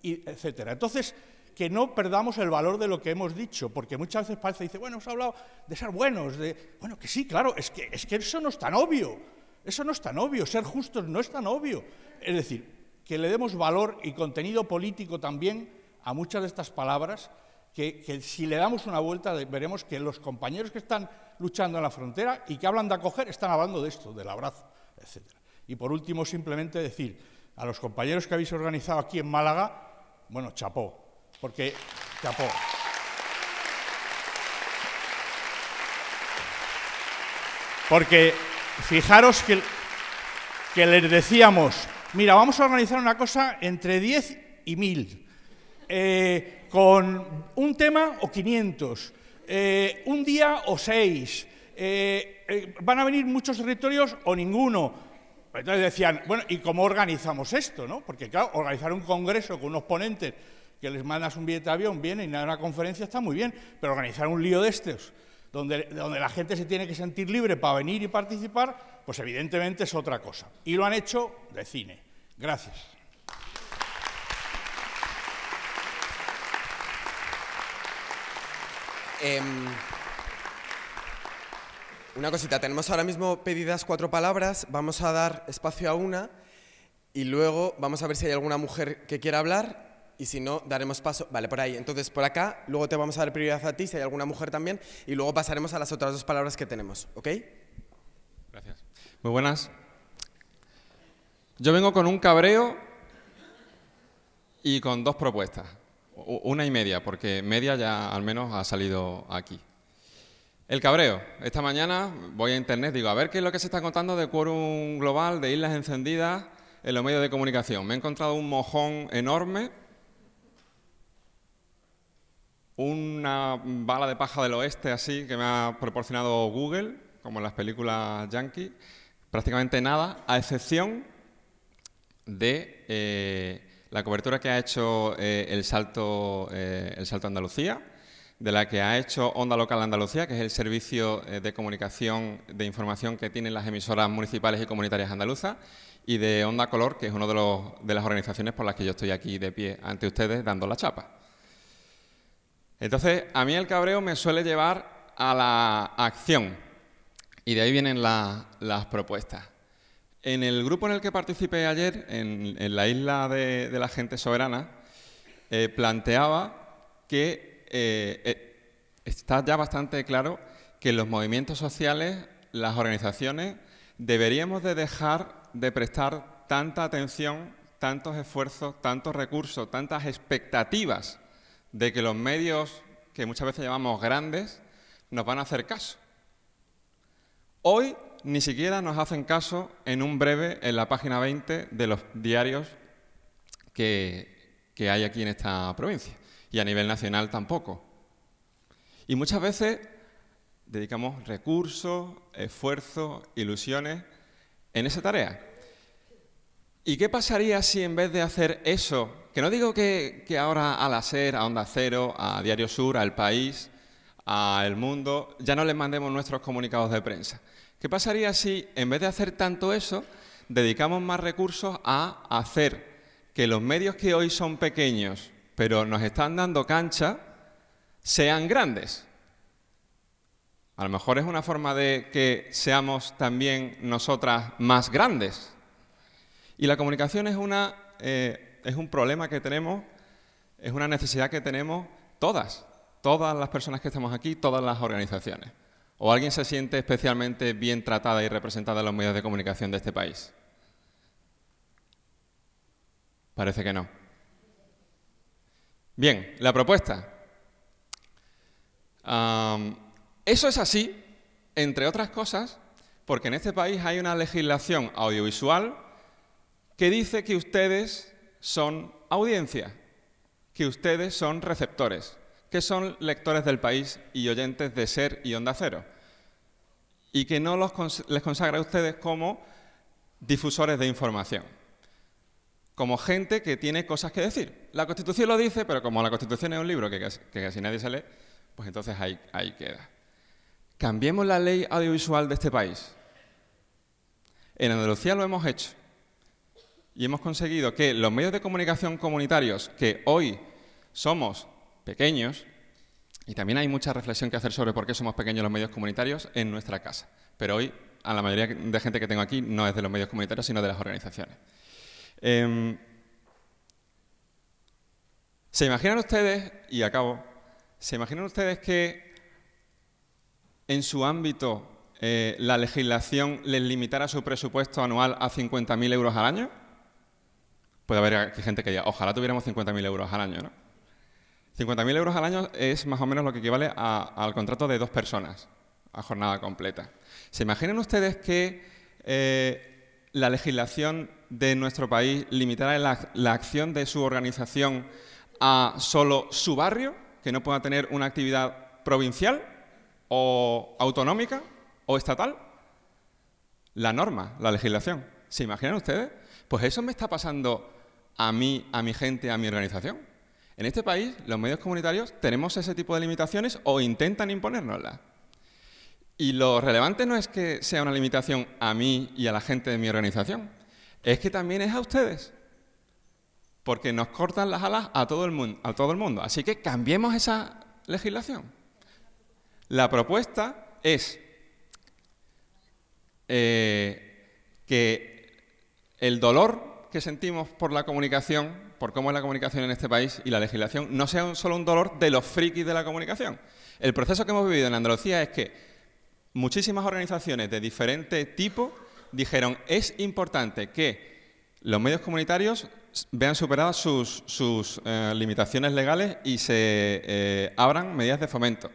etcétera. Entonces, que no perdamos el valor de lo que hemos dicho, porque muchas veces parece, dice, bueno, hemos hablado de ser buenos, bueno, que sí, claro, es que eso no es tan obvio, eso no es tan obvio, ser justos no es tan obvio. Es decir, que le demos valor y contenido político también a muchas de estas palabras, que si le damos una vuelta veremos que los compañeros que están luchando en la frontera y que hablan de acoger están hablando de esto, del abrazo, etcétera. Y por último, simplemente decir a los compañeros que habéis organizado aquí en Málaga, bueno, chapó, porque chapó. Porque fijaros que les decíamos, mira, vamos a organizar una cosa entre 10 y 1000, con un tema o 500, un día o 6, van a venir muchos territorios o ninguno. Entonces decían, bueno, ¿y cómo organizamos esto, no? Porque claro, organizar un congreso con unos ponentes que les mandas un billete de avión, vienen y a una conferencia está muy bien, pero organizar un lío de estos, donde la gente se tiene que sentir libre para venir y participar, pues evidentemente es otra cosa. Y lo han hecho de cine. Gracias. Una cosita, tenemos ahora mismo pedidas 4 palabras, vamos a dar espacio a una y luego vamos a ver si hay alguna mujer que quiera hablar y si no, daremos paso, vale, por ahí, entonces por acá, luego te vamos a dar prioridad a ti, si hay alguna mujer también, y luego pasaremos a las otras 2 palabras que tenemos, ¿ok? Gracias. Muy buenas. Yo vengo con un cabreo y con 2 propuestas, 1 y media, porque media ya al menos ha salido aquí. El cabreo. Esta mañana voy a internet, digo, a ver qué es lo que se está contando de quórum global, de islas encendidas en los medios de comunicación. Me he encontrado un mojón enorme, una bala de paja del oeste así que me ha proporcionado Google, como en las películas yankees, prácticamente nada, a excepción de la cobertura que ha hecho el Salto Andalucía, de la que ha hecho Onda Local Andalucía, que es el servicio de comunicación de información que tienen las emisoras municipales y comunitarias andaluzas, y de Onda Color, que es una de las organizaciones por las que yo estoy aquí de pie ante ustedes dando la chapa. Entonces, a mí el cabreo me suele llevar a la acción, y de ahí vienen las propuestas. En el grupo en el que participé ayer, en la isla de la gente soberana, planteaba que está ya bastante claro que los movimientos sociales, las organizaciones, deberíamos de dejar de prestar tanta atención, tantos esfuerzos, tantos recursos, tantas expectativas de que los medios, que muchas veces llamamos grandes, nos van a hacer caso. Hoy ni siquiera nos hacen caso en un breve en la página 20 de los diarios que hay aquí en esta provincia. Y a nivel nacional tampoco. Y muchas veces dedicamos recursos, esfuerzos, ilusiones en esa tarea. ¿Y qué pasaría si en vez de hacer eso, que no digo que ahora a la SER, a Onda Cero, a Diario Sur, a El País, a El Mundo, ya no les mandemos nuestros comunicados de prensa? ¿Qué pasaría si en vez de hacer tanto eso, dedicamos más recursos a hacer que los medios que hoy son pequeños, pero nos están dando cancha, sean grandes? A lo mejor es una forma de que seamos también nosotras más grandes. Y la comunicación es un problema que tenemos, es una necesidad que tenemos todas las personas que estamos aquí, todas las organizaciones. ¿O alguien se siente especialmente bien tratada y representada en los medios de comunicación de este país? Parece que no. Bien, la propuesta. Eso es así, entre otras cosas, porque en este país hay una legislación audiovisual que dice que ustedes son audiencia, que ustedes son receptores, que son lectores del país y oyentes de SER y Onda Cero, y que no les consagra a ustedes como difusores de información, como gente que tiene cosas que decir. La Constitución lo dice, pero como la Constitución es un libro que casi nadie se lee, pues entonces ahí queda. Cambiemos la ley audiovisual de este país. En Andalucía lo hemos hecho. Y hemos conseguido que los medios de comunicación comunitarios, que hoy somos pequeños, y también hay mucha reflexión que hacer sobre por qué somos pequeños los medios comunitarios en nuestra casa. Pero hoy, a la mayoría de gente que tengo aquí, no es de los medios comunitarios, sino de las organizaciones. ¿Se imaginan ustedes, y acabo, se imaginan ustedes que en su ámbito la legislación les limitara su presupuesto anual a 50.000 euros al año? Puede haber aquí gente que diga, ojalá tuviéramos 50.000 euros al año, ¿no? 50.000 euros al año es más o menos lo que equivale al contrato de 2 personas, a jornada completa. ¿Se imaginan ustedes que la legislación de nuestro país limitara la acción de su organización a solo su barrio, que no pueda tener una actividad provincial o autonómica o estatal? La norma, la legislación. ¿Se imaginan ustedes? Pues eso me está pasando a mí, a mi gente, a mi organización. En este país, los medios comunitarios tenemos ese tipo de limitaciones o intentan imponérnoslas. Y lo relevante no es que sea una limitación a mí y a la gente de mi organización, es que también es a ustedes, porque nos cortan las alas a todo el mundo. Así que cambiemos esa legislación. La propuesta es que el dolor que sentimos por la comunicación, por cómo es la comunicación en este país y la legislación, no sea solo un dolor de los frikis de la comunicación. El proceso que hemos vivido en Andalucía es que muchísimas organizaciones de diferente tipo dijeron es importante que los medios comunitarios vean superadas sus limitaciones legales y se abran medidas de fomento.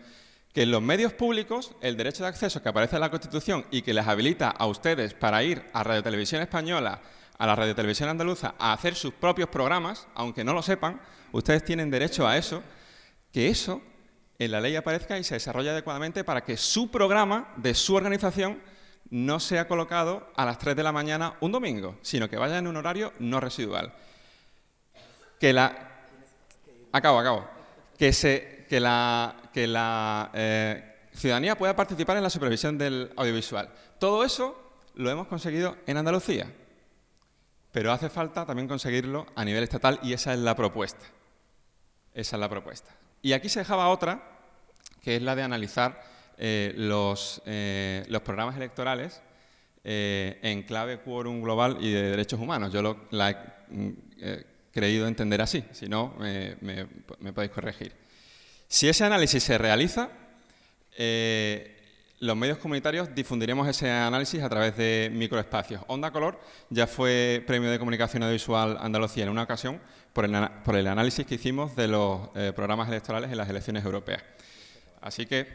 Que en los medios públicos el derecho de acceso que aparece en la Constitución y que les habilita a ustedes para ir a Radio Televisión Española, a la Radio Televisión Andaluza, a hacer sus propios programas, aunque no lo sepan, ustedes tienen derecho a eso, que eso en la ley aparezca y se desarrolle adecuadamente para que su programa de su organización no sea colocado a las 3 de la mañana un domingo, sino que vaya en un horario no residual. Que la ciudadanía pueda participar en la supervisión del audiovisual. Todo eso lo hemos conseguido en Andalucía, pero hace falta también conseguirlo a nivel estatal y esa es la propuesta. Esa es la propuesta. Y aquí se dejaba otra, que es la de analizar los programas electorales en clave quórum global y de derechos humanos. Yo la he creído entender así, si no me podéis corregir. Si ese análisis se realiza, los medios comunitarios difundiremos ese análisis a través de microespacios. Onda Color ya fue Premio de Comunicación Audiovisual Andalucía en una ocasión por el análisis que hicimos de los programas electorales en las elecciones europeas. Así que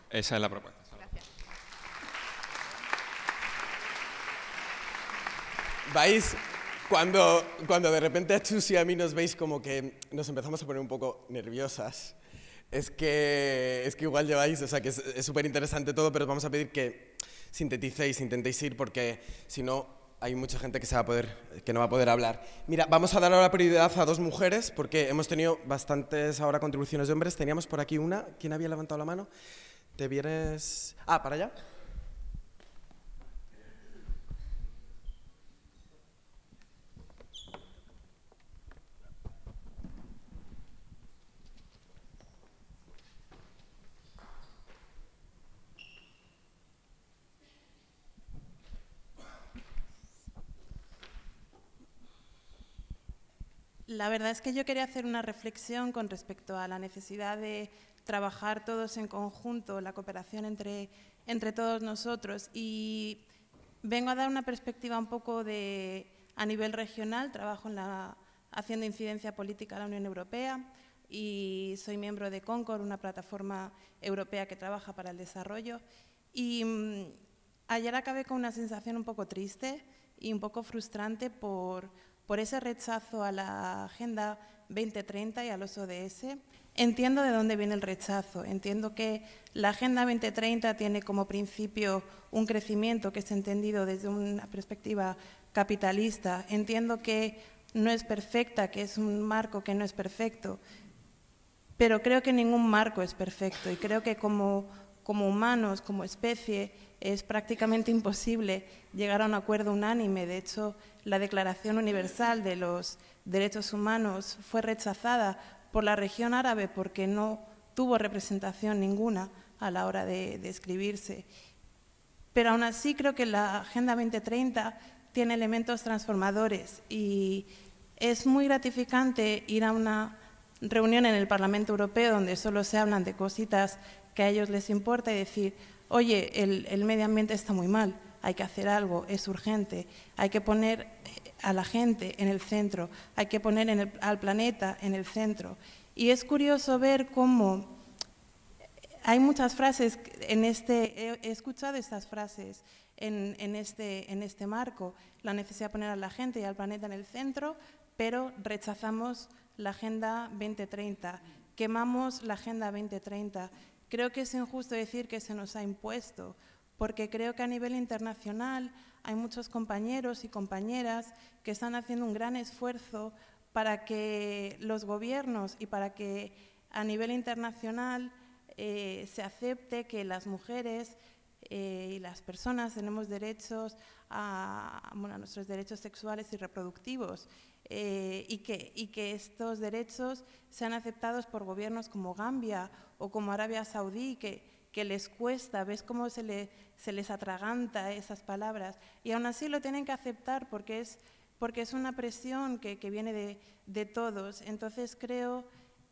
esa es la propuesta. Gracias. ¿Vais? Cuando de repente a Chus y a mí nos veis como que nos empezamos a poner un poco nerviosas, es que igual lleváis, o sea, que es súper interesante todo, pero os vamos a pedir que sinteticéis, intentéis ir, porque si no, hay mucha gente que no va a poder hablar. Mira, vamos a dar ahora prioridad a 2 mujeres, porque hemos tenido bastantes ahora contribuciones de hombres. Teníamos por aquí una. ¿Quién había levantado la mano? ¿Te vienes? Ah, ¿para allá? La verdad es que yo quería hacer una reflexión con respecto a la necesidad de trabajar todos en conjunto, la cooperación entre todos nosotros, y vengo a dar una perspectiva un poco a nivel regional. Trabajo haciendo incidencia política a la Unión Europea y soy miembro de Concord, una plataforma europea que trabaja para el desarrollo. Y ayer acabé con una sensación un poco triste y un poco frustrante por ese rechazo a la Agenda 2030 y a los ODS. Entiendo de dónde viene el rechazo. Entiendo que la Agenda 2030 tiene como principio un crecimiento que es entendido desde una perspectiva capitalista. Entiendo que no es perfecta, que es un marco que no es perfecto, pero creo que ningún marco es perfecto y creo que como humanos, como especie, es prácticamente imposible llegar a un acuerdo unánime. De hecho, la Declaración Universal de los Derechos Humanos fue rechazada por la región árabe porque no tuvo representación ninguna a la hora de escribirse. Pero aún así creo que la Agenda 2030 tiene elementos transformadores y es muy gratificante ir a una reunión en el Parlamento Europeo donde solo se hablan de cositas que a ellos les importa y decir: oye, el medio ambiente está muy mal, hay que hacer algo, es urgente, hay que poner a la gente en el centro, hay que poner al planeta en el centro. Y es curioso ver cómo hay muchas frases, he escuchado estas frases en este marco, la necesidad de poner a la gente y al planeta en el centro, pero rechazamos la Agenda 2030, quemamos la Agenda 2030. Creo que es injusto decir que se nos ha impuesto, porque creo que a nivel internacional hay muchos compañeros y compañeras que están haciendo un gran esfuerzo para que los gobiernos y para que a nivel internacional se acepte que las mujeres y las personas tenemos derechos a nuestros derechos sexuales y reproductivos, y que estos derechos sean aceptados por gobiernos como Gambia o como Arabia Saudí, que les cuesta, ves cómo se les atraganta esas palabras, y aún así lo tienen que aceptar porque es una presión que viene de todos. Entonces creo,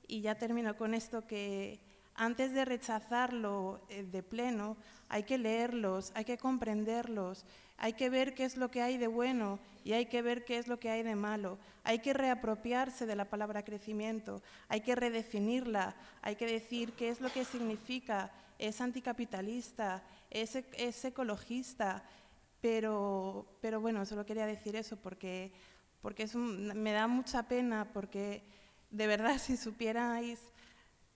y ya termino con esto, que antes de rechazarlo de pleno, hay que leerlos, hay que comprenderlos, hay que ver qué es lo que hay de bueno y hay que ver qué es lo que hay de malo. Hay que reapropiarse de la palabra crecimiento, hay que redefinirla, hay que decir qué es lo que significa. Es anticapitalista, es ecologista, pero bueno, solo quería decir eso porque me da mucha pena, porque de verdad, si supierais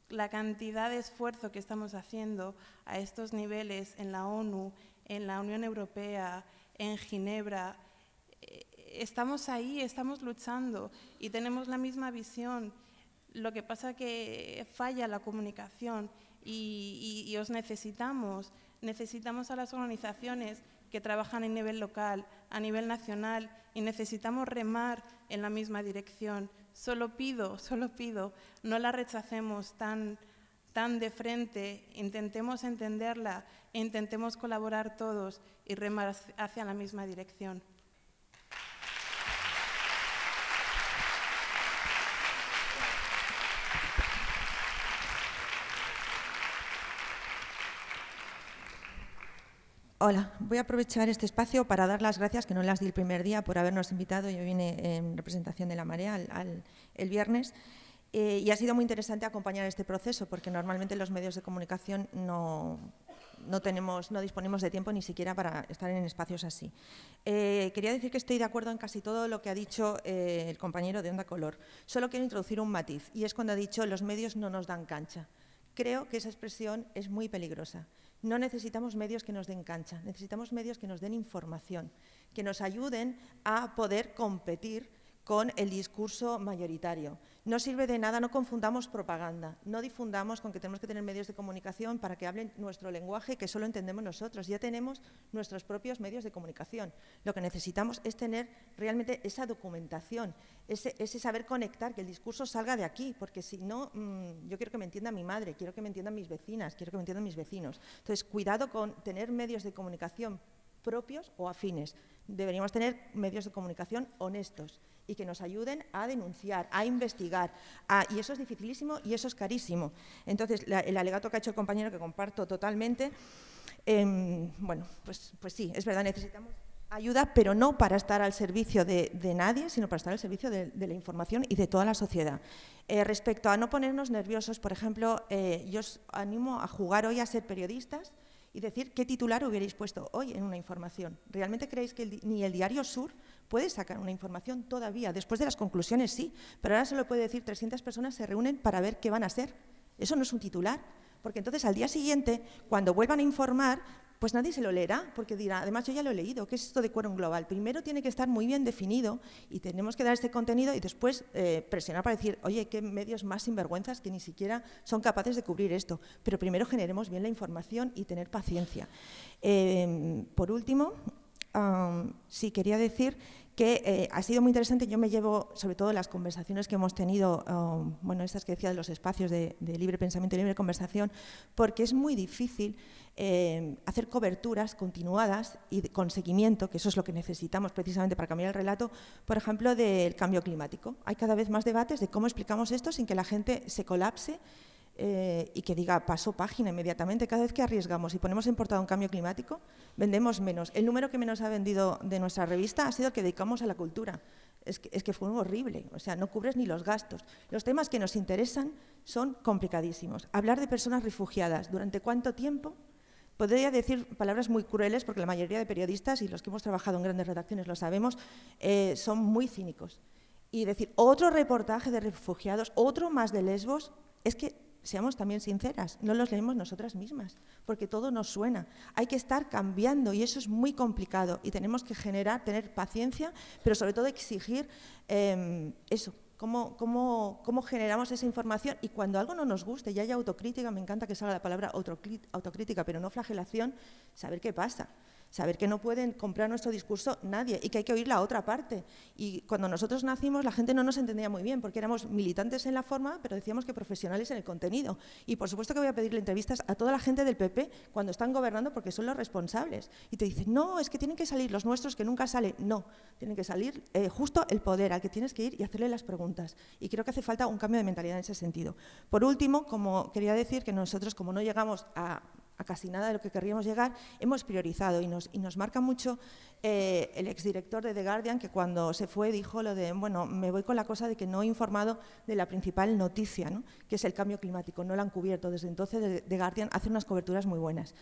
la cantidad de esfuerzo que estamos haciendo a estos niveles en la ONU, en la Unión Europea, en Ginebra, estamos ahí, estamos luchando y tenemos la misma visión. Lo que pasa es que falla la comunicación y os necesitamos a las organizaciones que trabajan a nivel local, a nivel nacional, y necesitamos remar en la misma dirección. Solo pido, no la rechacemos tan de frente, intentemos entenderla e intentemos colaborar todos y remar hacia la misma dirección. Hola, voy a aprovechar este espacio para dar las gracias, que no las di el primer día, por habernos invitado. Yo vine en representación de La Marea el viernes y ha sido muy interesante acompañar este proceso, porque normalmente los medios de comunicación no disponemos de tiempo ni siquiera para estar en espacios así. Quería decir que estoy de acuerdo en casi todo lo que ha dicho el compañero de Onda Color. Solo quiero introducir un matiz, y es cuando ha dicho los medios no nos dan cancha. creo que esa expresión es muy peligrosa. No necesitamos medios que nos den cancha, necesitamos medios que nos den información, que nos ayuden a poder competir con el discurso mayoritario. No sirve de nada, no confundamos propaganda, no difundamos con que tenemos que tener medios de comunicación para que hablen nuestro lenguaje que solo entendemos nosotros. Ya tenemos nuestros propios medios de comunicación. Lo que necesitamos es tener realmente esa documentación, ese saber conectar, que el discurso salga de aquí, porque si no, yo quiero que me entienda mi madre, quiero que me entiendan mis vecinas, quiero que me entiendan mis vecinos. Entonces, cuidado con tener medios de comunicación propios o afines. Deberíamos tener medios de comunicación honestos y que nos ayuden a denunciar, a investigar, y eso es dificilísimo y eso es carísimo. Entonces, el alegato que ha hecho el compañero, que comparto totalmente, bueno, pues sí, es verdad, necesitamos ayuda, pero no para estar al servicio de nadie, sino para estar al servicio de la información y de toda la sociedad. Respecto a no ponernos nerviosos, por ejemplo, yo os animo a jugar hoy a ser periodistas y decir qué titular hubierais puesto hoy en una información. ¿Realmente creéis que ni el Diario Sur puede sacar una información todavía? Después de las conclusiones sí, pero ahora se lo puede decir 300 personas se reúnen para ver qué van a ser. Eso no es un titular, porque entonces al día siguiente, cuando vuelvan a informar, pues nadie se lo leerá, porque dirá, además yo ya lo he leído, ¿qué es esto de quórum global? Primero tiene que estar muy bien definido y tenemos que dar este contenido y después presionar para decir, oye, qué medios más sinvergüenzas que ni siquiera son capaces de cubrir esto. Pero primero generemos bien la información y tener paciencia. Por último, sí quería decir que ha sido muy interesante. Yo me llevo, sobre todo las conversaciones que hemos tenido, bueno, estas que decía de los espacios de libre pensamiento y libre conversación, porque es muy difícil hacer coberturas continuadas y con seguimiento, que eso es lo que necesitamos precisamente para cambiar el relato, por ejemplo, del cambio climático. Hay cada vez más debates de cómo explicamos esto sin que la gente se colapse y que diga paso página inmediatamente. Cada vez que arriesgamos y ponemos en portada un cambio climático, vendemos menos. El número que menos ha vendido de nuestra revista ha sido el que dedicamos a la cultura. Es que fue horrible, o sea, no cubres ni los gastos. Los temas que nos interesan son complicadísimos. Hablar de personas refugiadas, ¿durante cuánto tiempo? Podría decir palabras muy crueles, porque la mayoría de periodistas, y los que hemos trabajado en grandes redacciones lo sabemos, son muy cínicos. Y decir, otro reportaje de refugiados, otro más de Lesbos, es que seamos también sinceras, no los leemos nosotras mismas, porque todo nos suena. Hay que estar cambiando y eso es muy complicado y tenemos que tener paciencia, pero sobre todo exigir eso, cómo generamos esa información y cuando algo no nos guste y haya autocrítica, me encanta que salga la palabra autocrítica, pero no flagelación, saber qué pasa. Saber que no pueden comprar nuestro discurso nadie y que hay que oír la otra parte. Y cuando nosotros nacimos la gente no nos entendía muy bien porque éramos militantes en la forma, pero decíamos que profesionales en el contenido. Y por supuesto que voy a pedirle entrevistas a toda la gente del PP cuando están gobernando porque son los responsables. Y te dicen, no, es que tienen que salir los nuestros que nunca salen. No, tienen que salir justo el poder al que tienes que ir y hacerle las preguntas. Y creo que hace falta un cambio de mentalidad en ese sentido. Por último, como quería decir que nosotros, como no llegamos a casi nada de lo que querríamos llegar, hemos priorizado y nos marca mucho el exdirector de The Guardian, que cuando se fue dijo lo de, bueno, me voy con la cosa de que no he informado de la principal noticia, ¿no?, que es el cambio climático, no lo han cubierto. Desde entonces The Guardian hace unas coberturas muy buenas.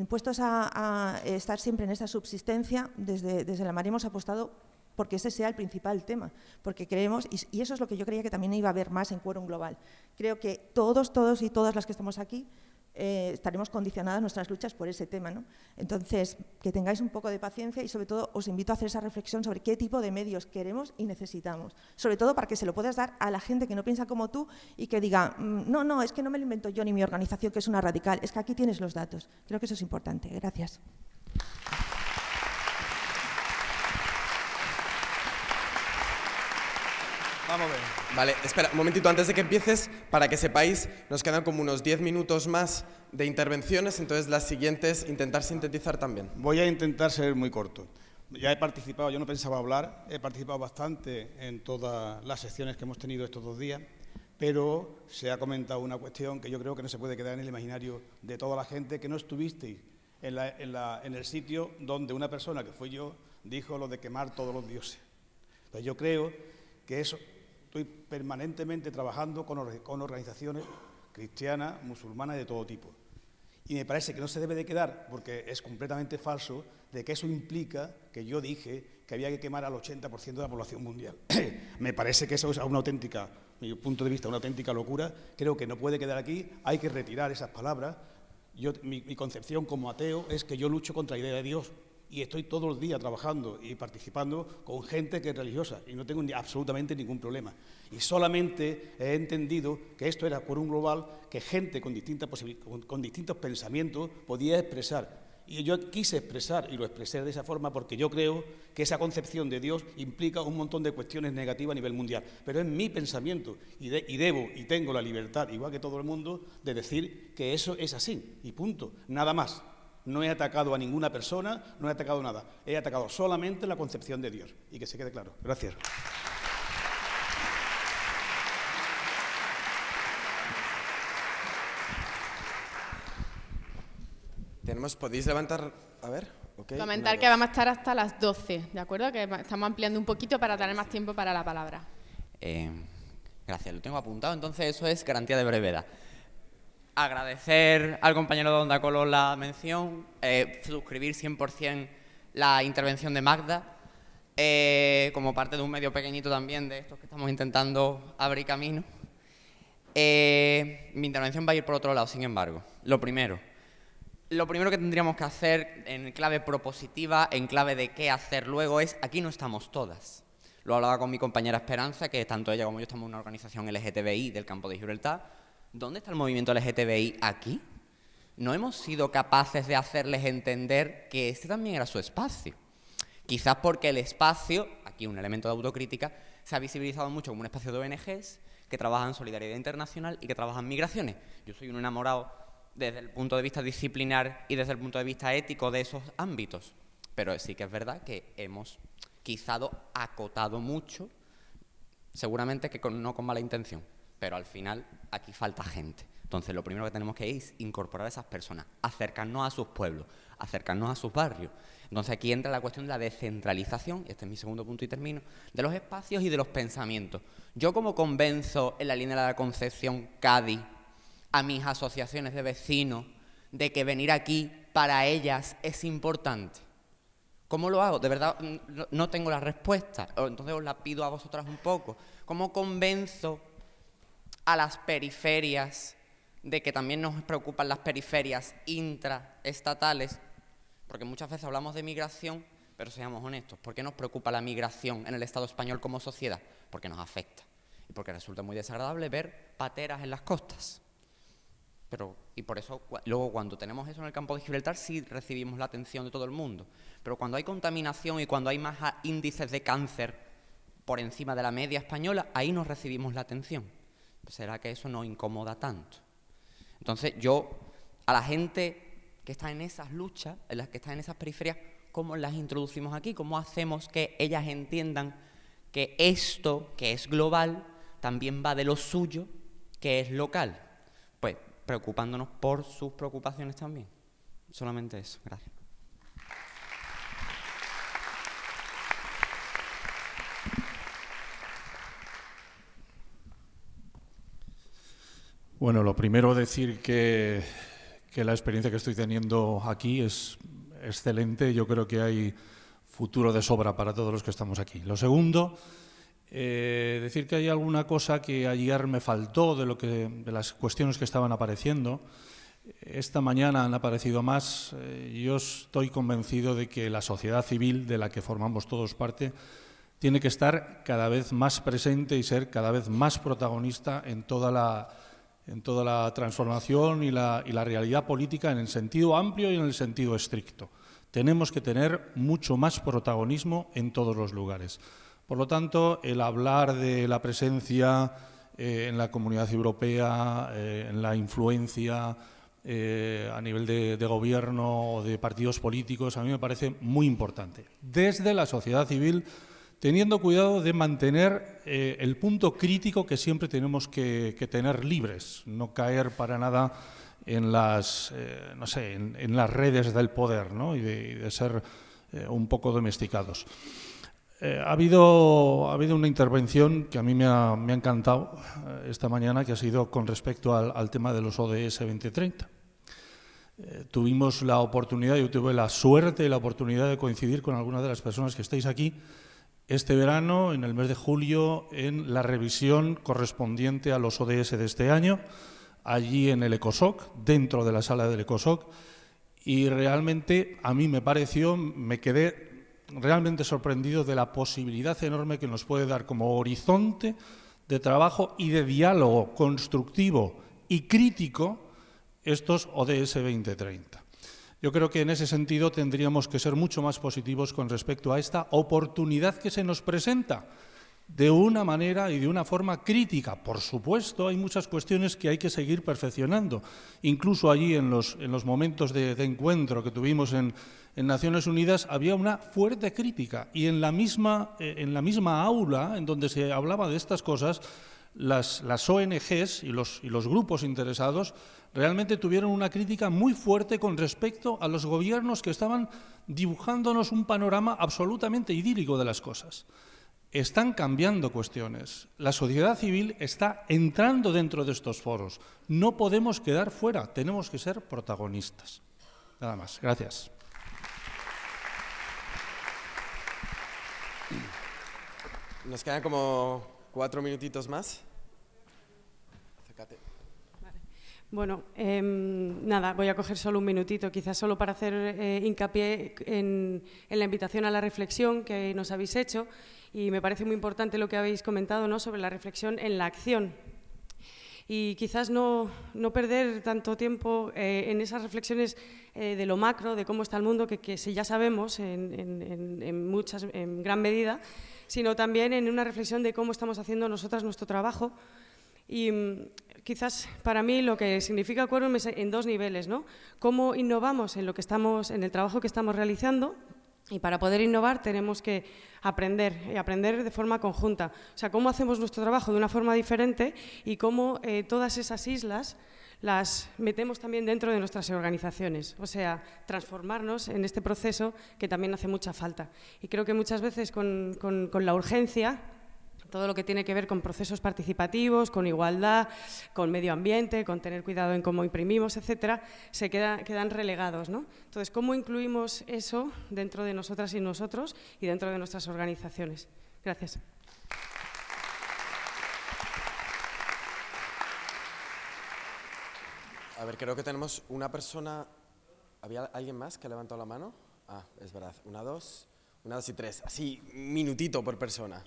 Puestos a estar siempre en esa subsistencia, desde la Marea hemos apostado porque ese sea el principal tema, porque creemos, y eso es lo que yo creía que también iba a haber más en quórum global. Creo que todos y todas las que estamos aquí estaremos condicionadas nuestras luchas por ese tema, ¿no? Entonces, que tengáis un poco de paciencia y sobre todo os invito a hacer esa reflexión sobre qué tipo de medios queremos y necesitamos, sobre todo para que se lo puedas dar a la gente que no piensa como tú y que diga, no, es que no me lo invento yo ni mi organización, que es una radical, es que aquí tienes los datos. Creo que eso es importante. Gracias. Vamos a ver. Vale, espera, un momentito antes de que empieces, para que sepáis, nos quedan como unos 10 minutos más de intervenciones, entonces las siguientes intentar sintetizar también. Voy a intentar ser muy corto. Ya he participado, yo no pensaba hablar, he participado bastante en todas las secciones que hemos tenido estos 2 días, pero se ha comentado una cuestión que yo creo que no se puede quedar en el imaginario de toda la gente que no estuvisteis en el sitio donde una persona, que fui yo, dijo lo de quemar todos los dioses. Entonces yo creo que eso... Estoy permanentemente trabajando con organizaciones cristianas, musulmanas de todo tipo. Y me parece que no se debe de quedar, porque es completamente falso, de que eso implica que yo dije que había que quemar al 80% de la población mundial. Me parece que eso es una auténtica, mi punto de vista, una auténtica locura. Creo que no puede quedar aquí, hay que retirar esas palabras. Mi concepción como ateo es que yo lucho contra la idea de Dios y estoy todos los días trabajando y participando con gente que es religiosa y no tengo absolutamente ningún problema. Y solamente he entendido que esto era por un global que gente con distintos pensamientos podía expresar. Y yo quise expresar, y lo expresé de esa forma, porque yo creo que esa concepción de Dios implica un montón de cuestiones negativas a nivel mundial. Pero es mi pensamiento, y debo y tengo la libertad, igual que todo el mundo, de decir que eso es así, y punto, nada más. No he atacado a ninguna persona, no he atacado nada. He atacado solamente la concepción de Dios. Y que se quede claro. Gracias. ¿Podéis levantar? A ver. Okay. Comentar que vamos a estar hasta las 12, ¿de acuerdo? Que estamos ampliando un poquito para tener más tiempo para la palabra. Gracias, lo tengo apuntado. Entonces, eso es garantía de brevedad. Agradecer al compañero de Onda Color la mención, suscribir 100% la intervención de Magda, como parte de un medio pequeñito también de estos que estamos intentando abrir camino. Mi intervención va a ir por otro lado, sin embargo. Lo primero que tendríamos que hacer en clave propositiva, en clave de qué hacer luego, es aquí no estamos todas. Lo hablaba con mi compañera Esperanza, que tanto ella como yo estamos en una organización LGTBI del campo de Gibraltar. ¿Dónde está el movimiento LGTBI aquí? No hemos sido capaces de hacerles entender que este también era su espacio. Quizás porque el espacio, aquí un elemento de autocrítica, se ha visibilizado mucho como un espacio de ONGs que trabajan solidaridad internacional y que trabajan migraciones. Yo soy un enamorado desde el punto de vista disciplinar y desde el punto de vista ético de esos ámbitos. Pero sí que es verdad que hemos quizá acotado mucho, seguramente que no con mala intención. Pero al final aquí falta gente. Entonces lo primero que tenemos que ir es incorporar a esas personas, acercarnos a sus pueblos, acercarnos a sus barrios. Entonces aquí entra la cuestión de la descentralización, y este es mi segundo punto y termino, de los espacios y de los pensamientos. Yo como convenzo en la línea de la Concepción Cádiz a mis asociaciones de vecinos de que venir aquí para ellas es importante. ¿Cómo lo hago? De verdad no tengo la respuesta, entonces os la pido a vosotras un poco. ¿Cómo convenzo a las periferias de que también nos preocupan las periferias intraestatales? Porque muchas veces hablamos de migración, pero seamos honestos, ¿por qué nos preocupa la migración en el Estado español como sociedad? Porque nos afecta y porque resulta muy desagradable ver pateras en las costas. Y por eso luego cuando tenemos eso en el campo de Gibraltar sí recibimos la atención de todo el mundo, pero cuando hay contaminación y cuando hay más índices de cáncer por encima de la media española, ahí no recibimos la atención. ¿Será que eso nos incomoda tanto? Entonces yo, a la gente que está en esas luchas, en las que está en esas periferias, ¿cómo las introducimos aquí? ¿Cómo hacemos que ellas entiendan que esto, que es global, también va de lo suyo, que es local? Pues preocupándonos por sus preocupaciones también. Solamente eso. Gracias. Bueno, lo primero decir que la experiencia que estoy teniendo aquí es excelente. Yo creo que hay futuro de sobra para todos los que estamos aquí. Lo segundo, decir que hay alguna cosa que ayer me faltó de las cuestiones que estaban apareciendo. Esta mañana han aparecido más. Yo estoy convencido de que la sociedad civil, de la que formamos todos parte, tiene que estar cada vez más presente y ser cada vez más protagonista en toda la transformación y la realidad política en el sentido amplio y en el sentido estricto. Tenemos que tener mucho más protagonismo en todos los lugares. Por lo tanto, el hablar de la presencia en la Comunidad Europea, en la influencia a nivel de gobierno o de partidos políticos, a mí me parece muy importante. Desde la sociedad civil, teniendo cuidado de mantener el punto crítico que siempre tenemos que tener libres, no caer para nada en las, en las redes del poder, ¿no? y de ser un poco domesticados. Ha habido una intervención que a mí me ha encantado esta mañana, que ha sido con respecto al tema de los ODS 2030. tuvimos la oportunidad, yo tuve la suerte y la oportunidad de coincidir con algunas de las personas que estáis aquí este verano, en el mes de julio, en la revisión correspondiente a los ODS de este año, allí en el ECOSOC, dentro de la sala del ECOSOC, y realmente a mí me quedé realmente sorprendido de la posibilidad enorme que nos puede dar como horizonte de trabajo y de diálogo constructivo y crítico estos ODS 2030. Yo creo que en ese sentido tendríamos que ser mucho más positivos con respecto a esta oportunidad que se nos presenta de una manera y de una forma crítica. Por supuesto, hay muchas cuestiones que hay que seguir perfeccionando. Incluso allí en los momentos de encuentro que tuvimos en Naciones Unidas había una fuerte crítica y en la misma aula en donde se hablaba de estas cosas, las ONGs y los grupos interesados realmente tuvieron una crítica muy fuerte con respecto a los gobiernos que estaban dibujándonos un panorama absolutamente idílico de las cosas. Están cambiando cuestiones. La sociedad civil está entrando dentro de estos foros. No podemos quedar fuera, tenemos que ser protagonistas. Nada más. Gracias. Nos quedan como 4 minutitos más. Acércate. Bueno, nada, voy a coger solo un minutito, quizás solo para hacer hincapié en la invitación a la reflexión que nos habéis hecho, y me parece muy importante lo que habéis comentado, ¿no?, sobre la reflexión en la acción. Y quizás no perder tanto tiempo en esas reflexiones de lo macro, de cómo está el mundo, que ya sabemos en gran medida, sino también en una reflexión de cómo estamos haciendo nosotras nuestro trabajo. Y quizás para mí lo que significa Quorum es en dos niveles, ¿no? Cómo innovamos en el trabajo que estamos realizando, y para poder innovar tenemos que aprender, y aprender de forma conjunta. O sea, cómo hacemos nuestro trabajo de una forma diferente y cómo todas esas islas las metemos también dentro de nuestras organizaciones. O sea, transformarnos en este proceso que también hace mucha falta. Y creo que muchas veces con la urgencia, todo lo que tiene que ver con procesos participativos, con igualdad, con medio ambiente, con tener cuidado en cómo imprimimos, etcétera, se quedan relegados, ¿no? Entonces, ¿cómo incluimos eso dentro de nosotras y nosotros y dentro de nuestras organizaciones? Gracias. A ver, creo que tenemos una persona. ¿Había alguien más que ha levantado la mano? Ah, es verdad. 1, 2 y 3. Así, un minutito por persona.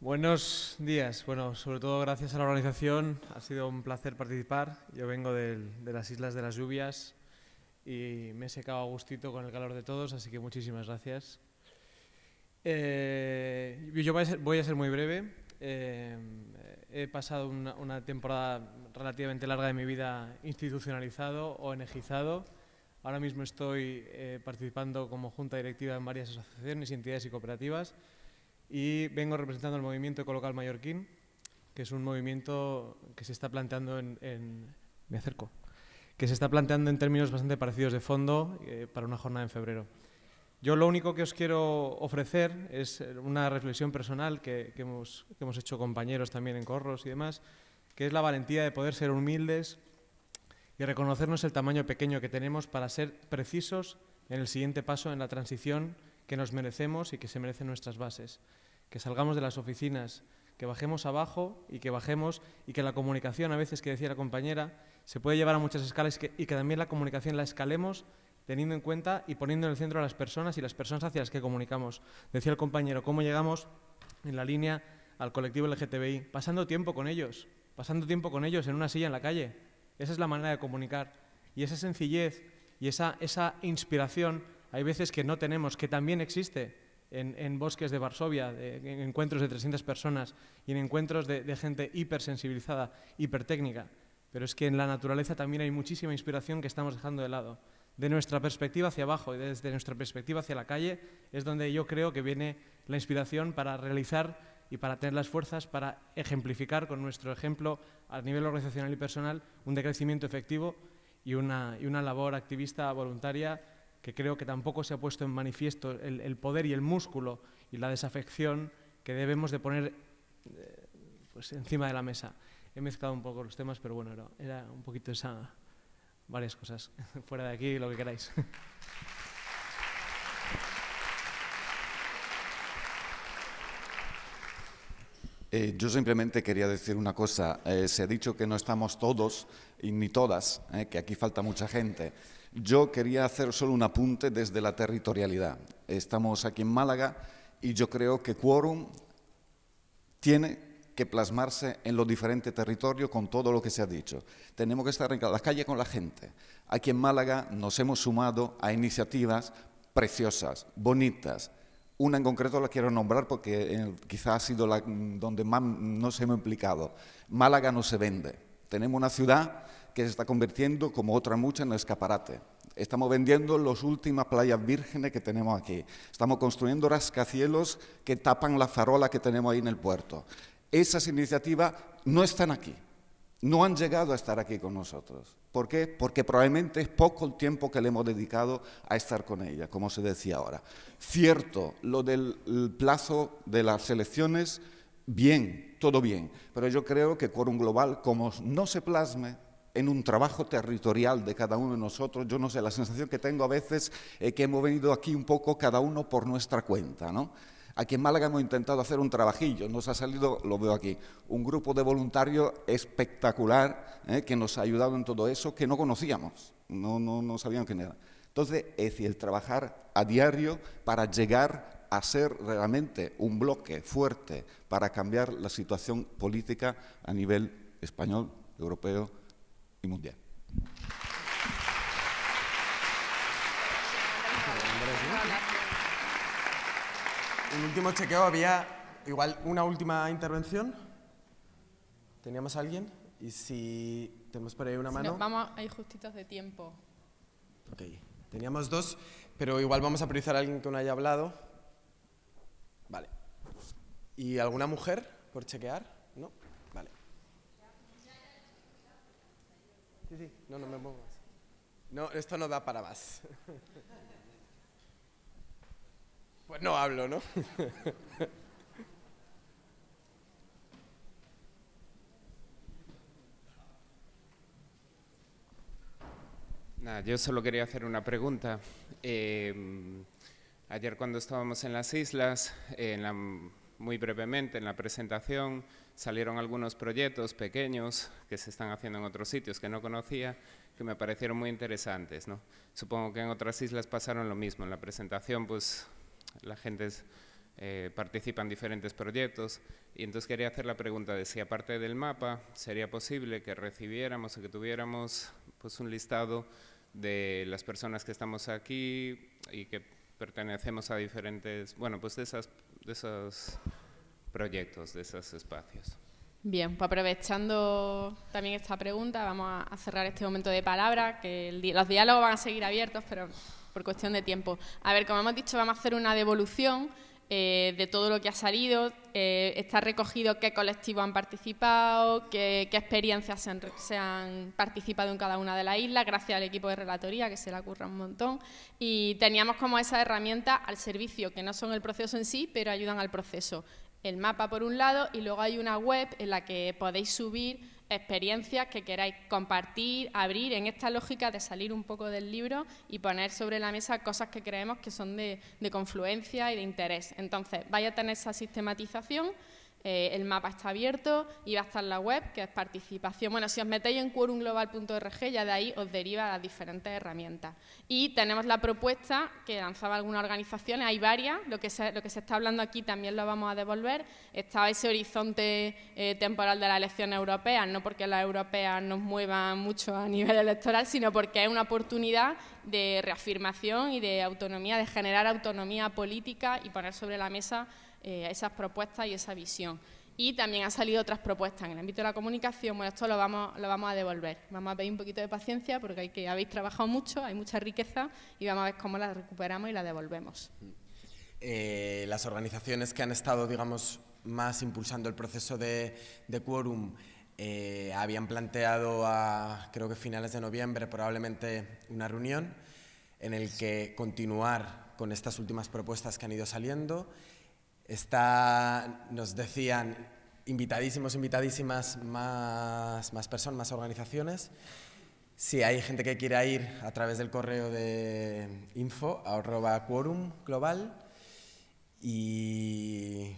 Buenos días. Bueno, sobre todo gracias a la organización. Ha sido un placer participar. Yo vengo de las Islas de las Lluvias y me he secado a gustito con el calor de todos, así que muchísimas gracias. Yo voy a ser muy breve. He pasado una temporada relativamente larga de mi vida institucionalizado, ONGizado. Ahora mismo estoy participando como junta directiva en varias asociaciones, entidades y cooperativas, y vengo representando el movimiento Ecolocal Mallorquín, que es un movimiento que se está planteando que se está planteando en términos bastante parecidos de fondo para una jornada en febrero. Yo lo único que os quiero ofrecer es una reflexión personal que hemos hecho compañeros también en Corros y demás, que es la valentía de poder ser humildes y reconocernos el tamaño pequeño que tenemos para ser precisos en el siguiente paso en la transición que nos merecemos y que se merecen nuestras bases. Que salgamos de las oficinas, que bajemos abajo y que la comunicación, a veces, que decía la compañera, se puede llevar a muchas escalas y que también la comunicación la escalemos teniendo en cuenta y poniendo en el centro a las personas y las personas hacia las que comunicamos. Decía el compañero, cómo llegamos en la línea al colectivo LGTBI, pasando tiempo con ellos en una silla en la calle. Esa es la manera de comunicar. Y esa sencillez y esa inspiración hay veces que no tenemos, que también existe en bosques de Varsovia, en encuentros de 300 personas y en encuentros de gente hipersensibilizada, hipertécnica. Pero es que en la naturaleza también hay muchísima inspiración que estamos dejando de lado. De nuestra perspectiva hacia abajo y desde nuestra perspectiva hacia la calle es donde yo creo que viene la inspiración para realizar y para tener las fuerzas para ejemplificar con nuestro ejemplo a nivel organizacional y personal un decrecimiento efectivo y una labor activista voluntaria que creo que tampoco se ha puesto en manifiesto el poder y el músculo y la desafección que debemos de poner encima de la mesa. he mezclado un poco los temas, pero bueno, era un poquito varias cosas. Fuera de aquí, lo que queráis. Yo simplemente quería decir una cosa. Se ha dicho que no estamos todos y ni todas, que aquí falta mucha gente. Yo quería hacer solo un apunte desde la territorialidad. Estamos aquí en Málaga y yo creo que Quórum tiene que plasmarse en los diferentes territorios con todo lo que se ha dicho. Tenemos que estar en la calle con la gente. Aquí en Málaga nos hemos sumado a iniciativas preciosas, bonitas. Una en concreto la quiero nombrar porque quizás ha sido donde más nos hemos implicado. Málaga no se vende. Tenemos una ciudad que se está convirtiendo, como otras muchas, en el escaparate. Estamos vendiendo las últimas playas vírgenes que tenemos aquí. Estamos construyendo rascacielos que tapan la farola que tenemos ahí en el puerto. Esas iniciativas no están aquí. No han llegado a estar aquí con nosotros. ¿Por qué? Porque probablemente es poco el tiempo que le hemos dedicado a estar con ella, como se decía ahora. Cierto, lo del plazo de las elecciones, bien, todo bien, pero yo creo que Quórum Global, como no se plasme en un trabajo territorial de cada uno de nosotros, yo no sé, la sensación que tengo a veces es que hemos venido aquí un poco cada uno por nuestra cuenta, ¿no? Aquí en Málaga hemos intentado hacer un trabajillo, nos ha salido, lo veo aquí, un grupo de voluntarios espectacular que nos ha ayudado en todo eso que no conocíamos, no sabíamos quién era. Entonces, es decir, el trabajar a diario para llegar a ser realmente un bloque fuerte para cambiar la situación política a nivel español, europeo y mundial. Un último chequeo, había igual una última intervención. ¿Teníamos a alguien? Y si tenemos por ahí una mano. Nos vamos ahí justitos de tiempo. Ok, teníamos dos, pero igual vamos a priorizar a alguien que no haya hablado. Vale. ¿Y alguna mujer por chequear? ¿No? Vale. Sí, no me muevo más. No, esto no da para más. Pues no hablo, ¿no? Nada, yo solo quería hacer una pregunta. Ayer cuando estábamos en las islas, muy brevemente en la presentación, salieron algunos proyectos pequeños que se están haciendo en otros sitios que no conocía, que me parecieron muy interesantes, ¿no? Supongo que en otras islas pasaron lo mismo. En la presentación, pues, la gente participa en diferentes proyectos y entonces quería hacer la pregunta de si aparte del mapa sería posible que recibiéramos o que tuviéramos pues un listado de las personas que estamos aquí y que pertenecemos a diferentes, bueno, pues de esos proyectos, de esos espacios. Bien, pues aprovechando también esta pregunta, vamos a cerrar este momento de palabra, que los diálogos van a seguir abiertos, pero por cuestión de tiempo. A ver, como hemos dicho, vamos a hacer una devolución de todo lo que ha salido. Está recogido qué colectivos han participado, qué experiencias se han participado en cada una de las islas, gracias al equipo de relatoría, que se la curra un montón. Y teníamos como esa herramienta al servicio, que no son el proceso en sí, pero ayudan al proceso. El mapa por un lado, y luego hay una web en la que podéis subir experiencias que queráis compartir, abrir, en esta lógica de salir un poco del libro y poner sobre la mesa cosas que creemos que son de confluencia y de interés. Entonces, vais a tener esa sistematización, el mapa está abierto y va a estar la web, que es participación. Bueno, si os metéis en quorumglobal.org, ya de ahí os deriva las diferentes herramientas. Y tenemos la propuesta que lanzaba algunas organizaciones, hay varias, lo que se está hablando aquí también lo vamos a devolver. Está ese horizonte temporal de las elecciones europeas, no porque las europeas nos muevan mucho a nivel electoral, sino porque es una oportunidad de reafirmación y de autonomía, de generar autonomía política y poner sobre la mesa esas propuestas y esa visión. Y también han salido otras propuestas en el ámbito de la comunicación. Bueno, esto lo vamos a devolver. Vamos a pedir un poquito de paciencia porque habéis trabajado mucho, hay mucha riqueza y vamos a ver cómo la recuperamos y la devolvemos. Las organizaciones que han estado, digamos, más impulsando el proceso de Quórum habían planteado creo que finales de noviembre probablemente una reunión en el que continuar con estas últimas propuestas que han ido saliendo. Nos decían invitadísimos, invitadísimas más personas, más organizaciones. Si hay gente que quiera ir a través del correo de info@quorum global. Y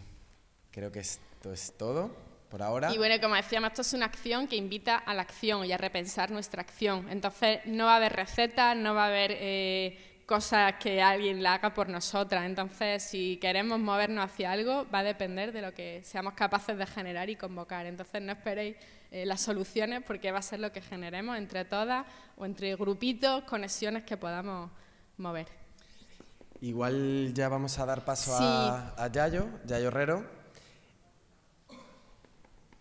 creo que esto es todo por ahora. Y bueno, como decíamos, esto es una acción que invita a la acción y a repensar nuestra acción. Entonces, no va a haber recetas, no va a haber cosas que alguien la haga por nosotras. Entonces, si queremos movernos hacia algo, va a depender de lo que seamos capaces de generar y convocar. Entonces, no esperéis las soluciones, porque va a ser lo que generemos entre todas o entre grupitos, conexiones que podamos mover. Igual ya vamos a dar paso Sí. a Yayo Herrero.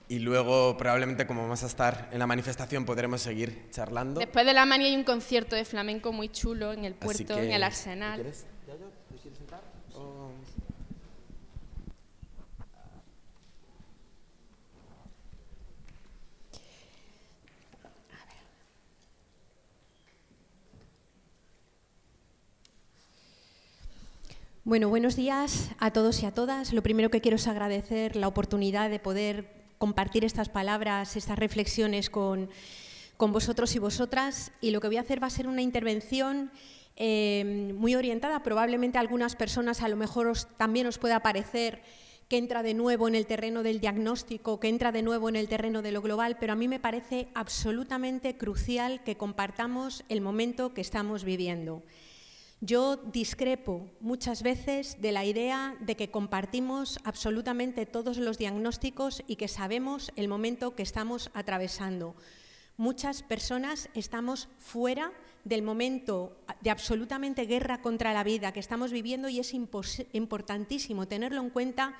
Y luego, probablemente, como vamos a estar en la manifestación, podremos seguir charlando. Después de la Mani hay un concierto de flamenco muy chulo en el Así puerto, que, en el Arsenal. ¿quieres, Yayo? ¿Te quieres sentar? O... Bueno, buenos días a todos y a todas. Lo primero que quiero es agradecer la oportunidad de poder compartir estas palabras, estas reflexiones con vosotros y vosotras. Y lo que voy a hacer va a ser una intervención muy orientada. Probablemente a algunas personas a lo mejor también os pueda parecer que entra de nuevo en el terreno del diagnóstico, que entra de nuevo en el terreno de lo global, pero a mí me parece absolutamente crucial que compartamos el momento que estamos viviendo. Yo discrepo muchas veces de la idea de que compartimos absolutamente todos los diagnósticos y que sabemos el momento que estamos atravesando. Muchas personas estamos fuera del momento de absolutamente guerra contra la vida que estamos viviendo, y es importantísimo tenerlo en cuenta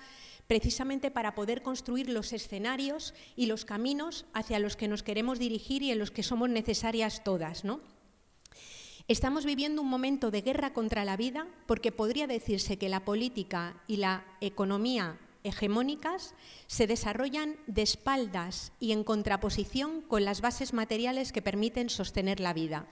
precisamente para poder construir los escenarios y los caminos hacia los que nos queremos dirigir y en los que somos necesarias todas, ¿no? Estamos viviendo un momento de guerra contra la vida porque podría decirse que la política y la economía hegemónicas se desarrollan de espaldas y en contraposición con las bases materiales que permiten sostener la vida.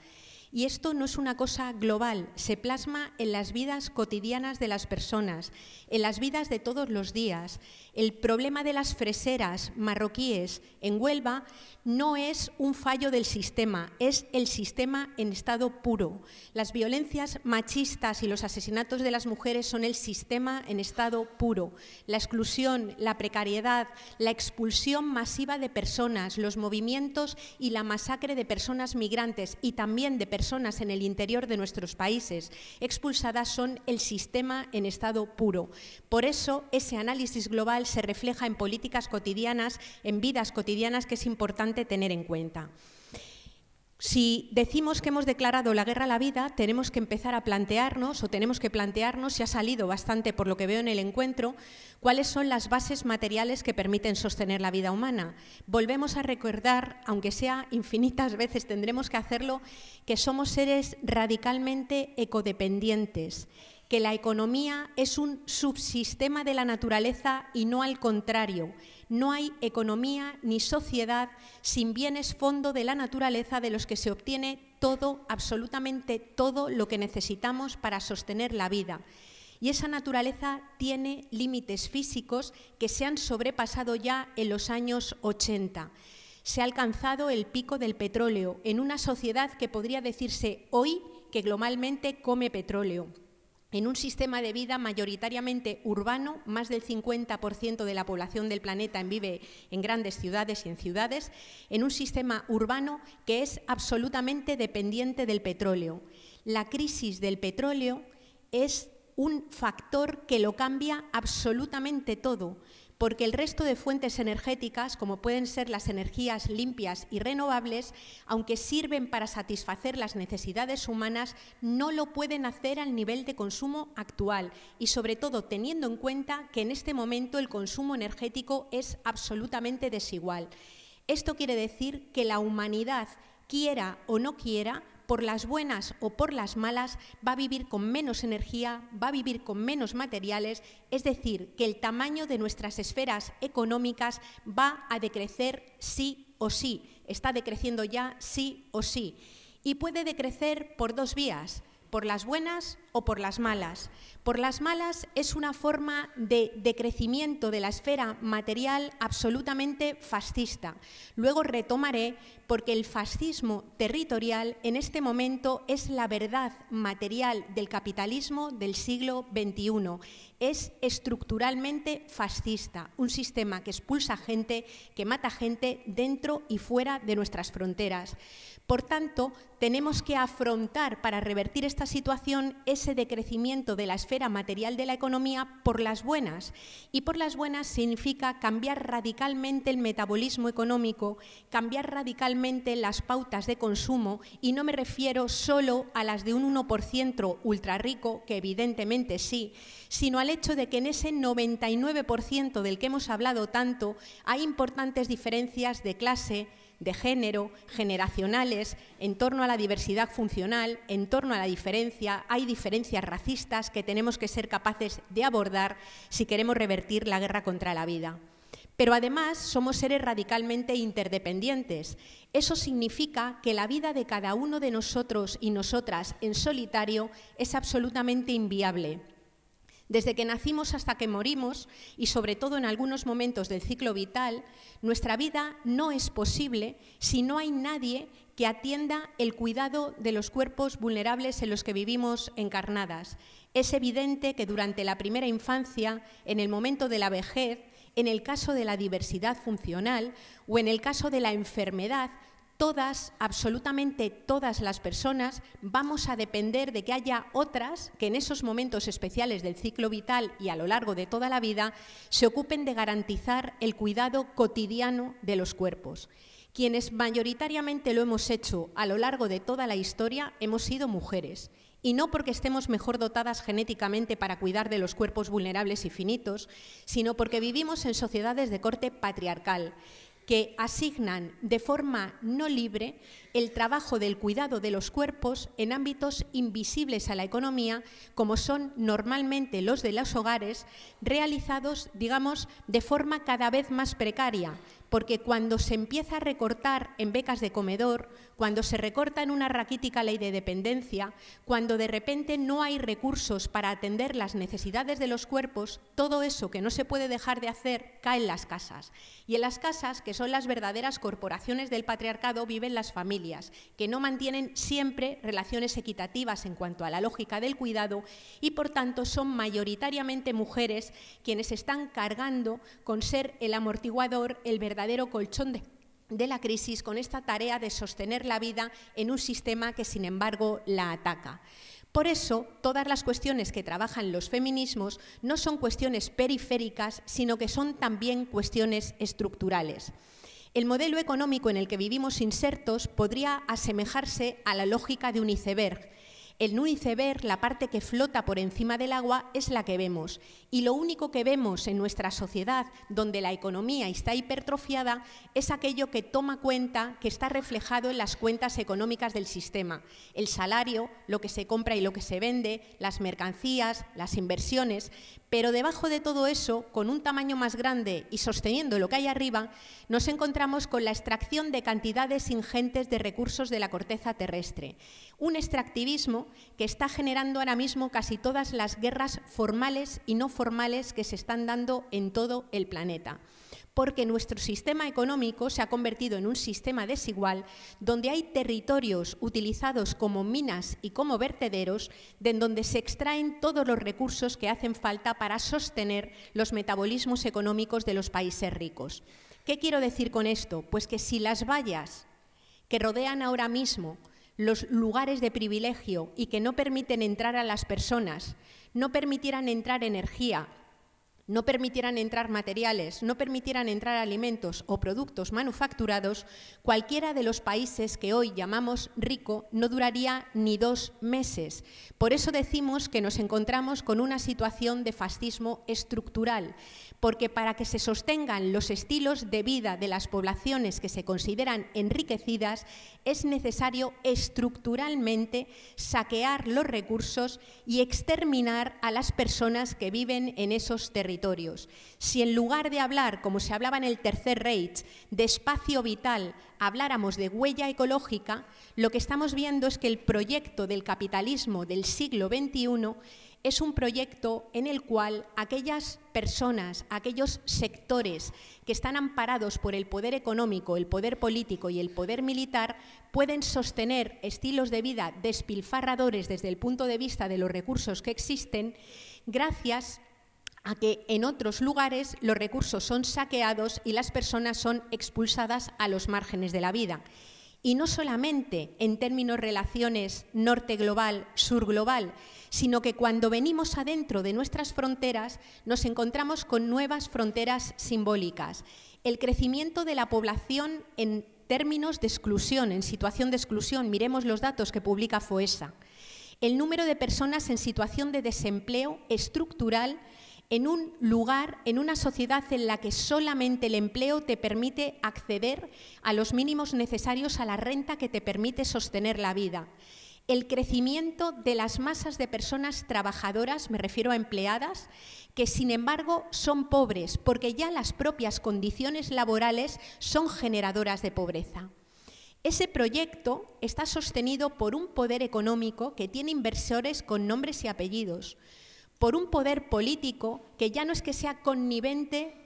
Y esto no es una cosa global, se plasma en las vidas cotidianas de las personas, en las vidas de todos los días. El problema de las freseras marroquíes en Huelva no es un fallo del sistema, es el sistema en estado puro. Las violencias machistas y los asesinatos de las mujeres son el sistema en estado puro. La exclusión, la precariedad, la expulsión masiva de personas, los movimientos y la masacre de personas migrantes y también de personas en el interior de nuestros países expulsadas son el sistema en estado puro. Por eso, ese análisis global se refleja en políticas cotidianas, en vidas cotidianas, que es importante tener en cuenta. Si decimos que hemos declarado la guerra a la vida, tenemos que empezar a plantearnos, o tenemos que plantearnos, y ha salido bastante por lo que veo en el encuentro, cuáles son las bases materiales que permiten sostener la vida humana. Volvemos a recordar, aunque sea infinitas veces tendremos que hacerlo, que somos seres radicalmente ecodependientes, que la economía es un subsistema de la naturaleza y no al contrario. No hay economía ni sociedad sin bienes fondo de la naturaleza de los que se obtiene todo, absolutamente todo lo que necesitamos para sostener la vida. Y esa naturaleza tiene límites físicos que se han sobrepasado ya en los años 80. Se ha alcanzado el pico del petróleo en una sociedad que podría decirse hoy que globalmente come petróleo. En un sistema de vida mayoritariamente urbano, más del 50% de la población del planeta vive en grandes ciudades y en ciudades, en un sistema urbano que es absolutamente dependiente del petróleo. La crisis del petróleo es un factor que lo cambia absolutamente todo, porque el resto de fuentes energéticas, como pueden ser las energías limpias y renovables, aunque sirven para satisfacer las necesidades humanas, no lo pueden hacer al nivel de consumo actual y, sobre todo, teniendo en cuenta que en este momento el consumo energético es absolutamente desigual. Esto quiere decir que la humanidad, quiera o no quiera, por las buenas o por las malas, va a vivir con menos energía, va a vivir con menos materiales, es decir, que el tamaño de nuestras esferas económicas va a decrecer sí o sí, está decreciendo ya sí o sí. Y puede decrecer por dos vías, por las buenas o por las malas. Por las malas es una forma de decrecimiento de la esfera material absolutamente fascista. Luego retomaré porque el fascismo territorial en este momento es la verdad material del capitalismo del siglo XXI. Es estructuralmente fascista, un sistema que expulsa gente, que mata gente dentro y fuera de nuestras fronteras. Por tanto, tenemos que afrontar para revertir esta situación ese decrecimiento de la esfera material de la economía por las buenas. Y por las buenas significa cambiar radicalmente el metabolismo económico, cambiar radicalmente las pautas de consumo, y no me refiero solo a las de un 1% ultra rico, que evidentemente sí, sino al hecho de que en ese 99% del que hemos hablado tanto hay importantes diferencias de clase, de género, generacionales, en torno a la diversidad funcional, en torno a la diferencia. Hay diferencias racistas que tenemos que ser capaces de abordar si queremos revertir la guerra contra la vida. Pero además somos seres radicalmente interdependientes. Eso significa que la vida de cada uno de nosotros y nosotras en solitario es absolutamente inviable. Desde que nacimos hasta que morimos, y sobre todo en algunos momentos del ciclo vital, nuestra vida no es posible si no hay nadie que atienda el cuidado de los cuerpos vulnerables en los que vivimos encarnadas. Es evidente que durante la primera infancia, en el momento de la vejez, en el caso de la diversidad funcional o en el caso de la enfermedad, todas, absolutamente todas las personas vamos a depender de que haya otras que en esos momentos especiales del ciclo vital y a lo largo de toda la vida se ocupen de garantizar el cuidado cotidiano de los cuerpos. Quienes mayoritariamente lo hemos hecho a lo largo de toda la historia hemos sido mujeres. Y no porque estemos mejor dotadas genéticamente para cuidar de los cuerpos vulnerables y finitos, sino porque vivimos en sociedades de corte patriarcal, que asignan de forma no libre el trabajo del cuidado de los cuerpos en ámbitos invisibles a la economía, como son normalmente los de los hogares, realizados, digamos, de forma cada vez más precaria, porque cuando se empieza a recortar en becas de comedor, cuando se recorta en una raquítica ley de dependencia, cuando de repente no hay recursos para atender las necesidades de los cuerpos, todo eso que no se puede dejar de hacer cae en las casas. Y en las casas, que son las verdaderas corporaciones del patriarcado, viven las familias, que no mantienen siempre relaciones equitativas en cuanto a la lógica del cuidado y, por tanto, son mayoritariamente mujeres quienes están cargando con ser el amortiguador, el verdadero colchón de la crisis, con esta tarea de sostener la vida en un sistema que, sin embargo, la ataca. Por eso, todas las cuestiones que trabajan los feminismos no son cuestiones periféricas, sino que son también cuestiones estructurales. El modelo económico en el que vivimos insertos podría asemejarse a la lógica de un iceberg. En un iceberg, la parte que flota por encima del agua es la que vemos, y lo único que vemos en nuestra sociedad, donde la economía está hipertrofiada, es aquello que toma cuenta, que está reflejado en las cuentas económicas del sistema. El salario, lo que se compra y lo que se vende, las mercancías, las inversiones. Pero debajo de todo eso, con un tamaño más grande y sosteniendo lo que hay arriba, nos encontramos con la extracción de cantidades ingentes de recursos de la corteza terrestre. Un extractivismo que está generando ahora mismo casi todas las guerras formales y no formales que se están dando en todo el planeta. Porque nuestro sistema económico se ha convertido en un sistema desigual donde hay territorios utilizados como minas y como vertederos de donde se extraen todos los recursos que hacen falta para sostener los metabolismos económicos de los países ricos. ¿Qué quiero decir con esto? Pues que si las vallas que rodean ahora mismo los lugares de privilegio y que no permiten entrar a las personas, no permitieran entrar energía, no permitieran entrar materiales, no permitieran entrar alimentos o productos manufacturados, cualquiera de los países que hoy llamamos rico no duraría ni 2 meses. Por eso decimos que nos encontramos con una situación de fascismo estructural, porque para que se sostengan los estilos de vida de las poblaciones que se consideran enriquecidas, es necesario estructuralmente saquear los recursos y exterminar a las personas que viven en esos territorios. territorios. Si en lugar de hablar, como se hablaba en el Tercer Reich, de espacio vital, habláramos de huella ecológica, lo que estamos viendo es que el proyecto del capitalismo del siglo XXI es un proyecto en el cual aquellas personas, aquellos sectores que están amparados por el poder económico, el poder político y el poder militar pueden sostener estilos de vida despilfarradores desde el punto de vista de los recursos que existen, gracias a que en otros lugares los recursos son saqueados y las personas son expulsadas a los márgenes de la vida. Y no solamente en términos relaciones norte global, sur global, sino que cuando venimos adentro de nuestras fronteras nos encontramos con nuevas fronteras simbólicas. El crecimiento de la población en términos de exclusión, en situación de exclusión, miremos los datos que publica FOESA. El número de personas en situación de desempleo estructural en un lugar, en una sociedad en la que solamente el empleo te permite acceder a los mínimos necesarios a la renta que te permite sostener la vida. El crecimiento de las masas de personas trabajadoras, me refiero a empleadas, que sin embargo son pobres, porque ya las propias condiciones laborales son generadoras de pobreza. Ese proyecto está sostenido por un poder económico que tiene inversores con nombres y apellidos, por un poder político que ya no es que sea connivente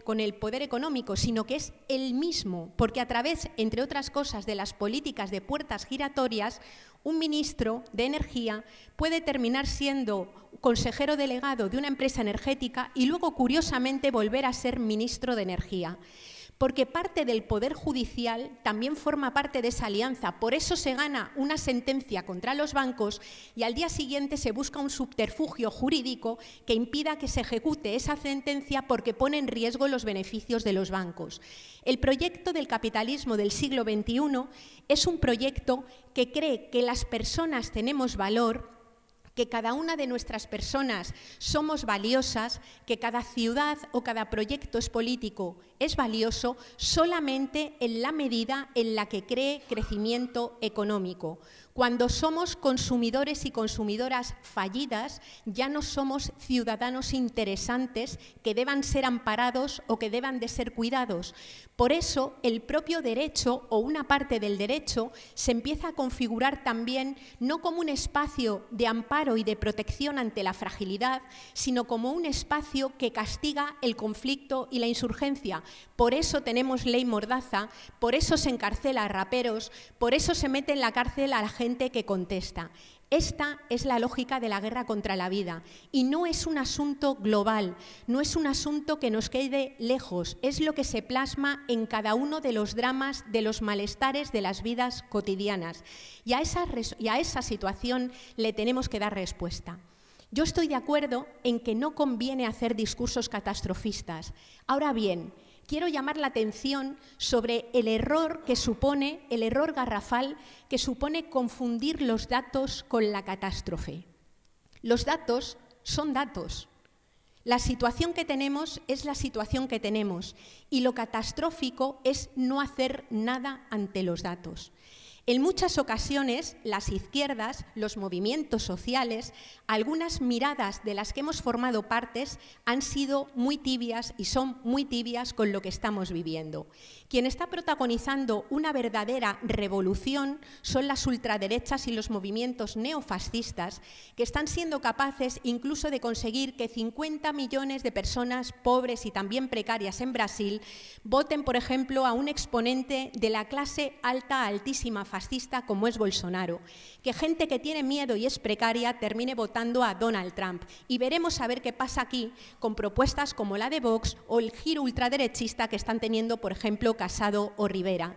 con el poder económico, sino que es el mismo, porque a través, entre otras cosas, de las políticas de puertas giratorias, un ministro de Energía puede terminar siendo consejero delegado de una empresa energética y luego, curiosamente, volver a ser ministro de Energía. Porque parte del Poder Judicial también forma parte de esa alianza. Por eso se gana una sentencia contra los bancos y al día siguiente se busca un subterfugio jurídico que impida que se ejecute esa sentencia porque pone en riesgo los beneficios de los bancos. El proyecto del capitalismo del siglo XXI es un proyecto que cree que las personas tenemos valor, que cada una de nuestras personas somos valiosas, que cada ciudad o cada proyecto político es valioso solamente en la medida en la que cree crecimiento económico. Cuando somos consumidores y consumidoras fallidas, ya no somos ciudadanos interesantes que deban ser amparados o que deban de ser cuidados. Por eso, el propio derecho o una parte del derecho se empieza a configurar también no como un espacio de amparo y de protección ante la fragilidad, sino como un espacio que castiga el conflicto y la insurgencia. Por eso tenemos ley Mordaza, por eso se encarcela a raperos, por eso se mete en la cárcel a la gente que contesta. Esta es la lógica de la guerra contra la vida y no es un asunto global, no es un asunto que nos quede lejos, es lo que se plasma en cada uno de los dramas, de los malestares de las vidas cotidianas. Y a esa situación le tenemos que dar respuesta. Yo estoy de acuerdo en que no conviene hacer discursos catastrofistas. Ahora bien, quiero llamar la atención sobre el error que supone, el error garrafal que supone confundir los datos con la catástrofe. Los datos son datos. La situación que tenemos es la situación que tenemos y lo catastrófico es no hacer nada ante los datos. En muchas ocasiones, las izquierdas, los movimientos sociales, algunas miradas de las que hemos formado partes han sido muy tibias y son muy tibias con lo que estamos viviendo. Quien está protagonizando una verdadera revolución son las ultraderechas y los movimientos neofascistas que están siendo capaces incluso de conseguir que 50 millones de personas pobres y también precarias en Brasil voten, por ejemplo, a un exponente de la clase alta, altísima fascista como es Bolsonaro, que gente que tiene miedo y es precaria termine votando a Donald Trump. Y veremos a ver qué pasa aquí con propuestas como la de Vox o el giro ultraderechista que están teniendo, por ejemplo, Casado o Rivera.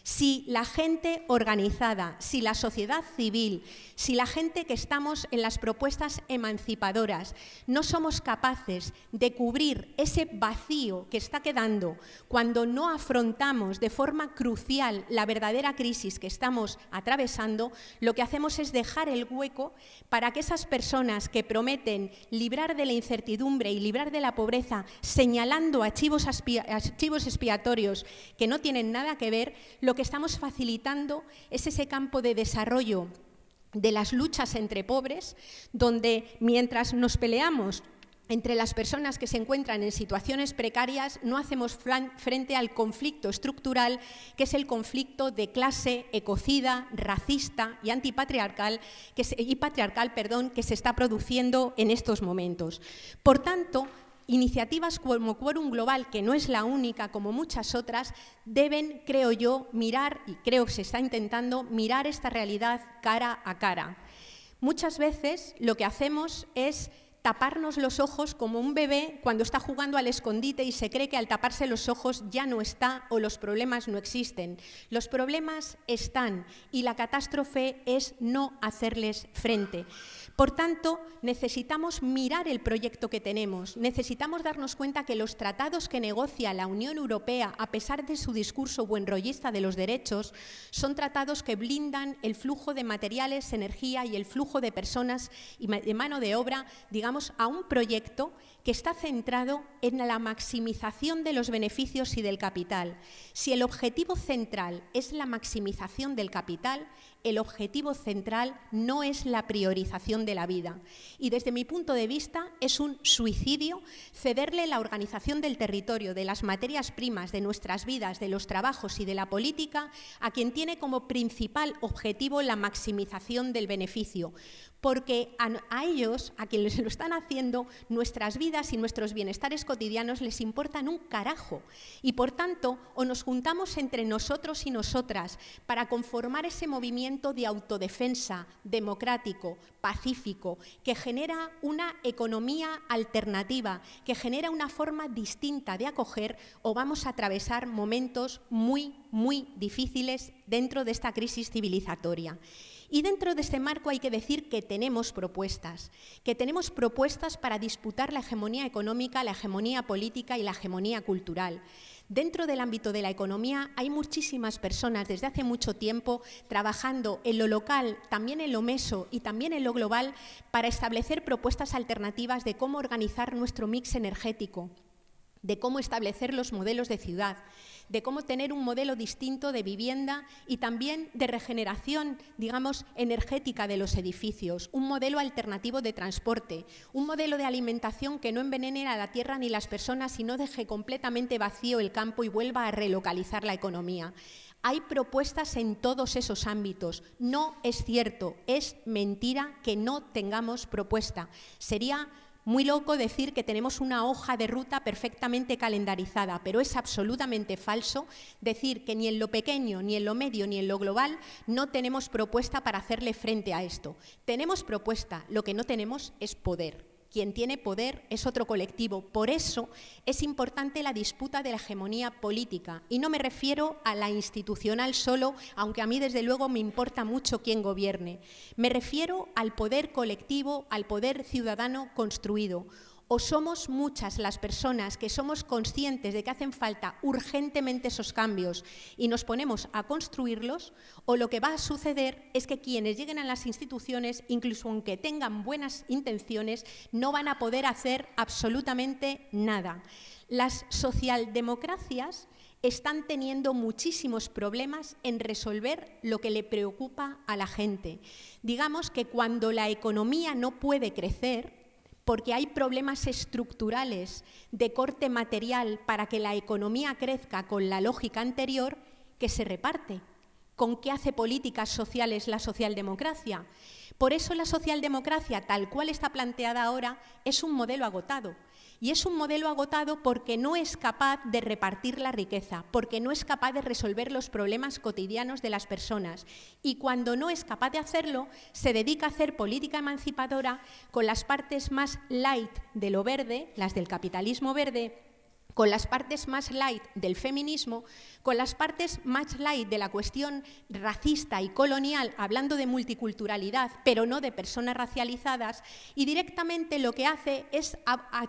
Si la gente organizada, si la sociedad civil, si la gente que estamos en las propuestas emancipadoras no somos capaces de cubrir ese vacío que está quedando cuando no afrontamos de forma crucial la verdadera crisis que estamos atravesando, lo que hacemos es dejar el hueco para que esas personas que prometen librar de la incertidumbre y librar de la pobreza señalando a chivos expiatorios que no tienen nada que ver, lo que estamos facilitando es ese campo de desarrollo de las luchas entre pobres, donde mientras nos peleamos entre las personas que se encuentran en situaciones precarias no hacemos frente al conflicto estructural, que es el conflicto de clase, ecocida, racista y antipatriarcal que se está produciendo en estos momentos. Por tanto, iniciativas como Quórum Global, que no es la única, como muchas otras, deben, creo yo, mirar, y creo que se está intentando, mirar esta realidad cara a cara. Muchas veces lo que hacemos es taparnos los ojos como un bebé cuando está jugando al escondite y se cree que al taparse los ojos ya no está o los problemas no existen. Los problemas están y la catástrofe es no hacerles frente. Por tanto, necesitamos mirar el proyecto que tenemos, necesitamos darnos cuenta que los tratados que negocia la Unión Europea, a pesar de su discurso buenrollista de los derechos, son tratados que blindan el flujo de materiales, energía y el flujo de personas y de mano de obra, digamos, a un proyecto que está centrado en la maximización de los beneficios y del capital. Si el objetivo central es la maximización del capital, el objetivo central no es la priorización de la vida. Y desde mi punto de vista es un suicidio cederle la organización del territorio, de las materias primas, de nuestras vidas, de los trabajos y de la política a quien tiene como principal objetivo la maximización del beneficio. Porque a ellos, a quienes lo están haciendo, nuestras vidas y nuestros bienestares cotidianos les importan un carajo. Y por tanto, o nos juntamos entre nosotros y nosotras para conformar ese movimiento de autodefensa democrático, pacífico, que genera una economía alternativa, que genera una forma distinta de acoger, o vamos a atravesar momentos muy, muy difíciles dentro de esta crisis civilizatoria. Y dentro de este marco hay que decir que tenemos propuestas para disputar la hegemonía económica, la hegemonía política y la hegemonía cultural. Dentro del ámbito de la economía hay muchísimas personas desde hace mucho tiempo trabajando en lo local, también en lo meso y también en lo global para establecer propuestas alternativas de cómo organizar nuestro mix energético, de cómo establecer los modelos de ciudad, de cómo tener un modelo distinto de vivienda y también de regeneración, digamos, energética de los edificios, un modelo alternativo de transporte, un modelo de alimentación que no envenene a la tierra ni las personas y no deje completamente vacío el campo y vuelva a relocalizar la economía. Hay propuestas en todos esos ámbitos. No es cierto, es mentira que no tengamos propuesta. Sería muy loco decir que tenemos una hoja de ruta perfectamente calendarizada, pero es absolutamente falso decir que ni en lo pequeño, ni en lo medio, ni en lo global no tenemos propuesta para hacerle frente a esto. Tenemos propuesta, lo que no tenemos es poder. Quien tiene poder es otro colectivo. Por eso es importante la disputa de la hegemonía política. Y no me refiero a la institucional solo, aunque a mí desde luego me importa mucho quién gobierne. Me refiero al poder colectivo, al poder ciudadano construido. O somos muchas las personas que somos conscientes de que hacen falta urgentemente esos cambios y nos ponemos a construirlos, o lo que va a suceder es que quienes lleguen a las instituciones, incluso aunque tengan buenas intenciones, no van a poder hacer absolutamente nada. Las socialdemocracias están teniendo muchísimos problemas en resolver lo que le preocupa a la gente. Digamos que cuando la economía no puede crecer, porque hay problemas estructurales de corte material para que la economía crezca con la lógica anterior, que se reparte. ¿Con qué hace políticas sociales la socialdemocracia? Por eso la socialdemocracia, tal cual está planteada ahora, es un modelo agotado. Y es un modelo agotado porque no es capaz de repartir la riqueza, porque no es capaz de resolver los problemas cotidianos de las personas. Y cuando no es capaz de hacerlo, se dedica a hacer política emancipadora con las partes más light de lo verde, las del capitalismo verde, con las partes más light del feminismo, con las partes más light de la cuestión racista y colonial, hablando de multiculturalidad, pero no de personas racializadas, y directamente lo que hace es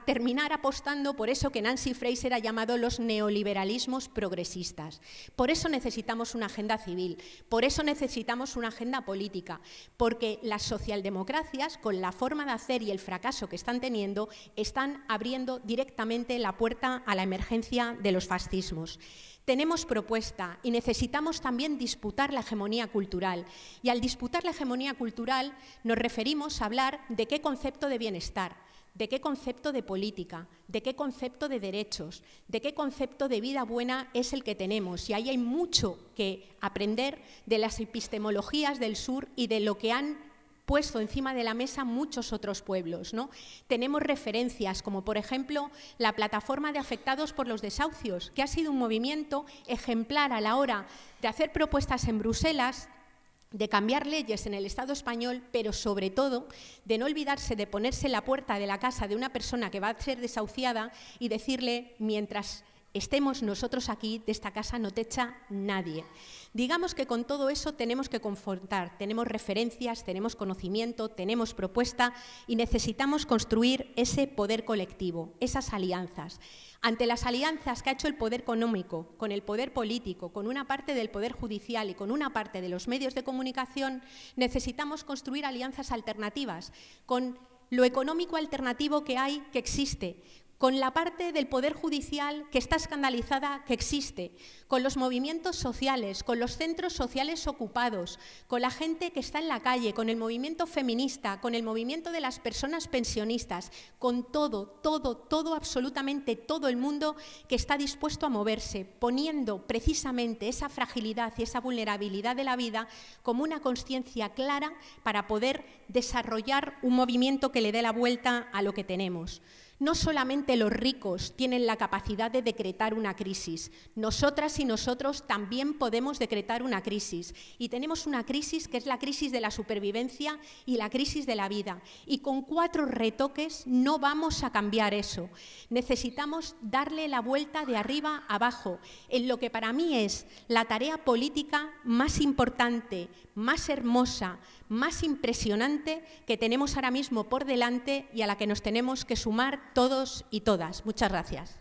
terminar apostando por eso que Nancy Fraser ha llamado los neoliberalismos progresistas. Por eso necesitamos una agenda civil, por eso necesitamos una agenda política, porque las socialdemocracias, con la forma de hacer y el fracaso que están teniendo, están abriendo directamente la puerta a la emergencia de los fascismos. Tenemos propuesta y necesitamos también disputar la hegemonía cultural. Y al disputar la hegemonía cultural nos referimos a hablar de qué concepto de bienestar, ¿De qué concepto de política? ¿De qué concepto de derechos? ¿De qué concepto de vida buena es el que tenemos? Y ahí hay mucho que aprender de las epistemologías del sur y de lo que han puesto encima de la mesa muchos otros pueblos, ¿no? Tenemos referencias como, por ejemplo, la Plataforma de Afectados por los Desahucios, que ha sido un movimiento ejemplar a la hora de hacer propuestas en Bruselas, de cambiar leyes en el Estado español, pero sobre todo de no olvidarse de ponerse en la puerta de la casa de una persona que va a ser desahuciada y decirle, mientras estemos nosotros aquí, de esta casa no te echa nadie. Digamos que con todo eso tenemos que confrontar, tenemos referencias, tenemos conocimiento, tenemos propuesta y necesitamos construir ese poder colectivo, esas alianzas. Ante las alianzas que ha hecho el poder económico, con el poder político, con una parte del poder judicial y con una parte de los medios de comunicación, necesitamos construir alianzas alternativas, con lo económico alternativo que hay, que existe, con la parte del Poder Judicial que está escandalizada, que existe, con los movimientos sociales, con los centros sociales ocupados, con la gente que está en la calle, con el movimiento feminista, con el movimiento de las personas pensionistas, con todo, absolutamente todo el mundo que está dispuesto a moverse, poniendo precisamente esa fragilidad y esa vulnerabilidad de la vida como una consciencia clara para poder desarrollar un movimiento que le dé la vuelta a lo que tenemos. No solamente los ricos tienen la capacidad de decretar una crisis, nosotras y nosotros también podemos decretar una crisis. Y tenemos una crisis que es la crisis de la supervivencia y la crisis de la vida. Y con 4 retoques no vamos a cambiar eso. Necesitamos darle la vuelta de arriba a abajo, en lo que para mí es la tarea política más importante, más hermosa, más impresionante que tenemos ahora mismo por delante y a la que nos tenemos que sumar todos y todas. Muchas gracias.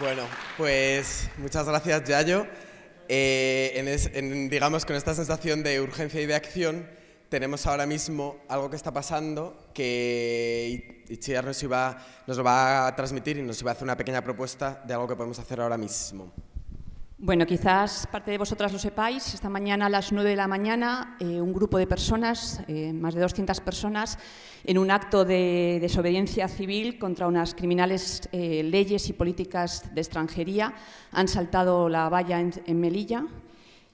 Bueno, pues muchas gracias, Yayo. Digamos, con esta sensación de urgencia y de acción, tenemos ahora mismo algo que está pasando que Itziar nos lo va a transmitir y nos iba a hacer una pequeña propuesta de algo que podemos hacer ahora mismo. Bueno, quizás parte de vosotras lo sepáis, esta mañana a las 9 de la mañana un grupo de personas, más de 200 personas, en un acto de desobediencia civil contra unas criminales leyes y políticas de extranjería, han saltado la valla en Melilla.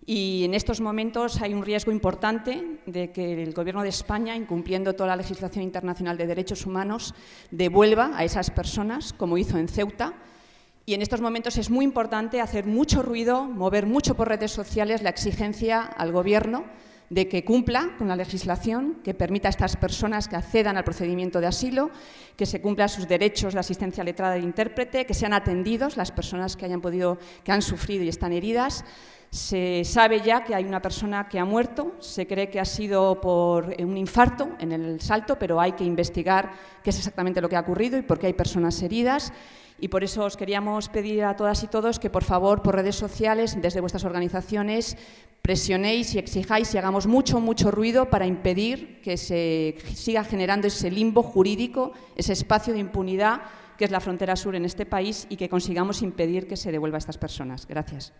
Y en estos momentos hay un riesgo importante de que el Gobierno de España, incumpliendo toda la legislación internacional de derechos humanos, devuelva a esas personas, como hizo en Ceuta. Y en estos momentos es muy importante hacer mucho ruido, mover mucho por redes sociales la exigencia al Gobierno de que cumpla con la legislación, que permita a estas personas que accedan al procedimiento de asilo, que se cumplan sus derechos de asistencia letrada del intérprete, que sean atendidos las personas que han sufrido y están heridas. Se sabe ya que hay una persona que ha muerto, se cree que ha sido por un infarto en el salto, pero hay que investigar qué es exactamente lo que ha ocurrido y por qué hay personas heridas. Y por eso os queríamos pedir a todas y todos que, por favor, por redes sociales, desde vuestras organizaciones, presionéis y exijáis y hagamos mucho ruido para impedir que se siga generando ese limbo jurídico, ese espacio de impunidad que es la frontera sur en este país y que consigamos impedir que se devuelva a estas personas. Gracias.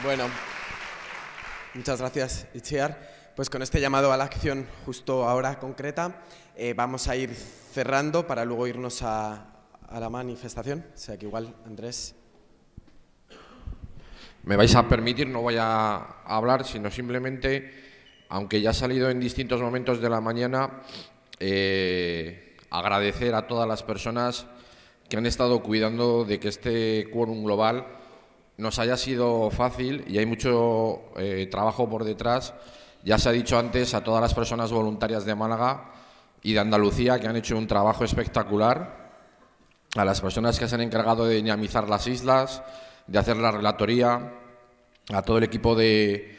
Bueno, muchas gracias, Itziar. Pues con este llamado a la acción justo ahora concreta, vamos a ir cerrando para luego irnos a la manifestación. O sea que igual, Andrés. Me vais a permitir, no voy a hablar, sino simplemente, aunque ya ha salido en distintos momentos de la mañana, agradecer a todas las personas que han estado cuidando de que este quórum global nos haya sido fácil y hay mucho trabajo por detrás. Ya se ha dicho antes a todas las personas voluntarias de Málaga y de Andalucía que han hecho un trabajo espectacular. a las personas que se han encargado de dinamizar las islas, de hacer la relatoría, a todo el equipo de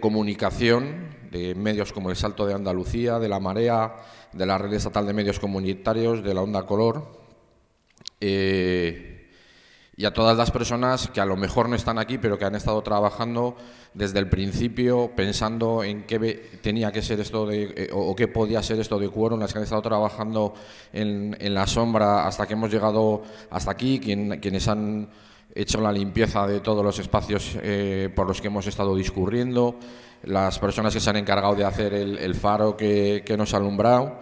comunicación, de medios como El Salto de Andalucía, de La Marea, de la Red Estatal de Medios Comunitarios, de la Onda Color, y a todas las personas que a lo mejor no están aquí, pero que han estado trabajando desde el principio, pensando en qué tenía que ser esto o qué podía ser esto de quórum, las que han estado trabajando en la sombra hasta que hemos llegado hasta aquí, quienes han hecho la limpieza de todos los espacios por los que hemos estado discurriendo, las personas que se han encargado de hacer el faro que nos ha alumbrado,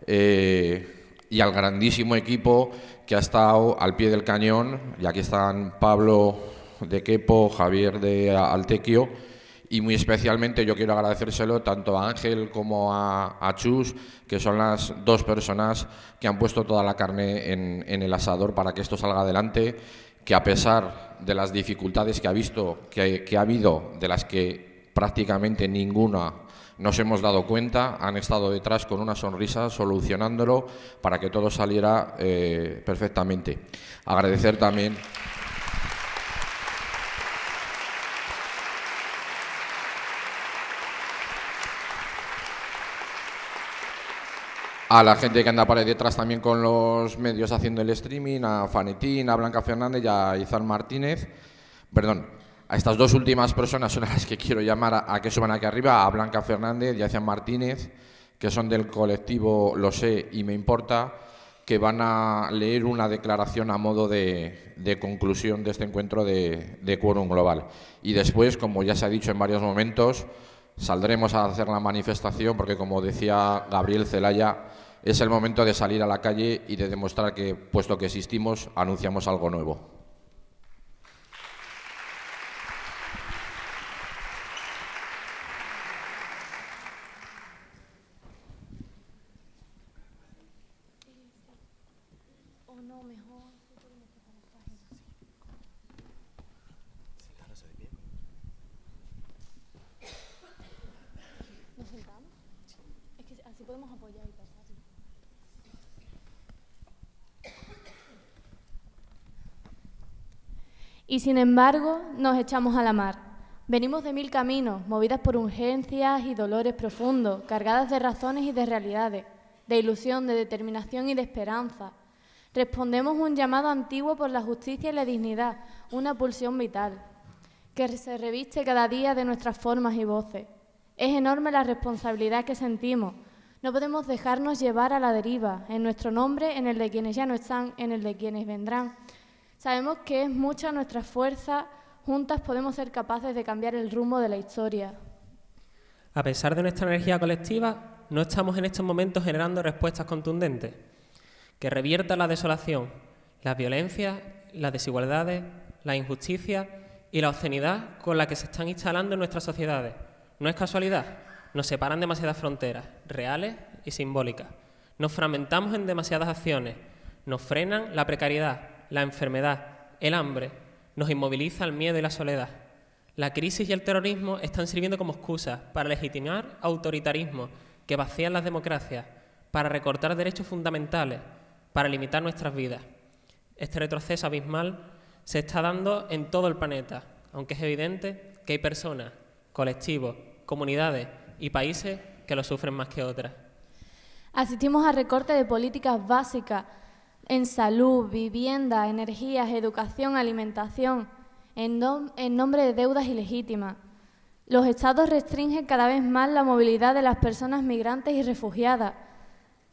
y al grandísimo equipo que ha estado al pie del cañón, y aquí están Pablo de Quepo, Javier de Altequio, y muy especialmente yo quiero agradecérselo tanto a Ángel como a Chus, que son las dos personas que han puesto toda la carne en el asador para que esto salga adelante, que a pesar de las dificultades que ha visto, que ha habido, de las que prácticamente ninguna nos hemos dado cuenta, han estado detrás con una sonrisa solucionándolo para que todo saliera perfectamente. Agradecer también a la gente que anda por ahí detrás también con los medios haciendo el streaming, a Fanetín, a Blanca Fernández y a Izan Martínez. Perdón, a estas dos últimas personas son a las que quiero llamar a que suban aquí arriba, a Blanca Fernández y a Izan Martínez, que son del colectivo Lo Sé y Me Importa, que van a leer una declaración a modo de conclusión de este encuentro de Quórum Global. Y después, como ya se ha dicho en varios momentos, saldremos a hacer la manifestación porque, como decía Gabriel Zelaya, es el momento de salir a la calle y de demostrar que, puesto que existimos, anunciamos algo nuevo. Y sin embargo, nos echamos a la mar. Venimos de mil caminos, movidas por urgencias y dolores profundos, cargadas de razones y de realidades, de ilusión, de determinación y de esperanza. Respondemos un llamado antiguo por la justicia y la dignidad, una pulsión vital, que se reviste cada día de nuestras formas y voces. Es enorme la responsabilidad que sentimos. No podemos dejarnos llevar a la deriva, en nuestro nombre, en el de quienes ya no están, en el de quienes vendrán. Sabemos que es mucha nuestra fuerza, juntas podemos ser capaces de cambiar el rumbo de la historia. A pesar de nuestra energía colectiva, no estamos en estos momentos generando respuestas contundentes que reviertan la desolación, las violencias, las desigualdades, la injusticia y la obscenidad con la que se están instalando en nuestras sociedades. No es casualidad, nos separan demasiadas fronteras, reales y simbólicas. Nos fragmentamos en demasiadas acciones, nos frenan la precariedad, la enfermedad, el hambre, nos inmoviliza el miedo y la soledad. La crisis y el terrorismo están sirviendo como excusas para legitimar autoritarismos que vacían las democracias, para recortar derechos fundamentales, para limitar nuestras vidas. Este retroceso abismal se está dando en todo el planeta, aunque es evidente que hay personas, colectivos, comunidades y países que lo sufren más que otras. Asistimos a recortes de políticas básicas en salud, vivienda, energías, educación, alimentación, en nombre de deudas ilegítimas. Los estados restringen cada vez más la movilidad de las personas migrantes y refugiadas,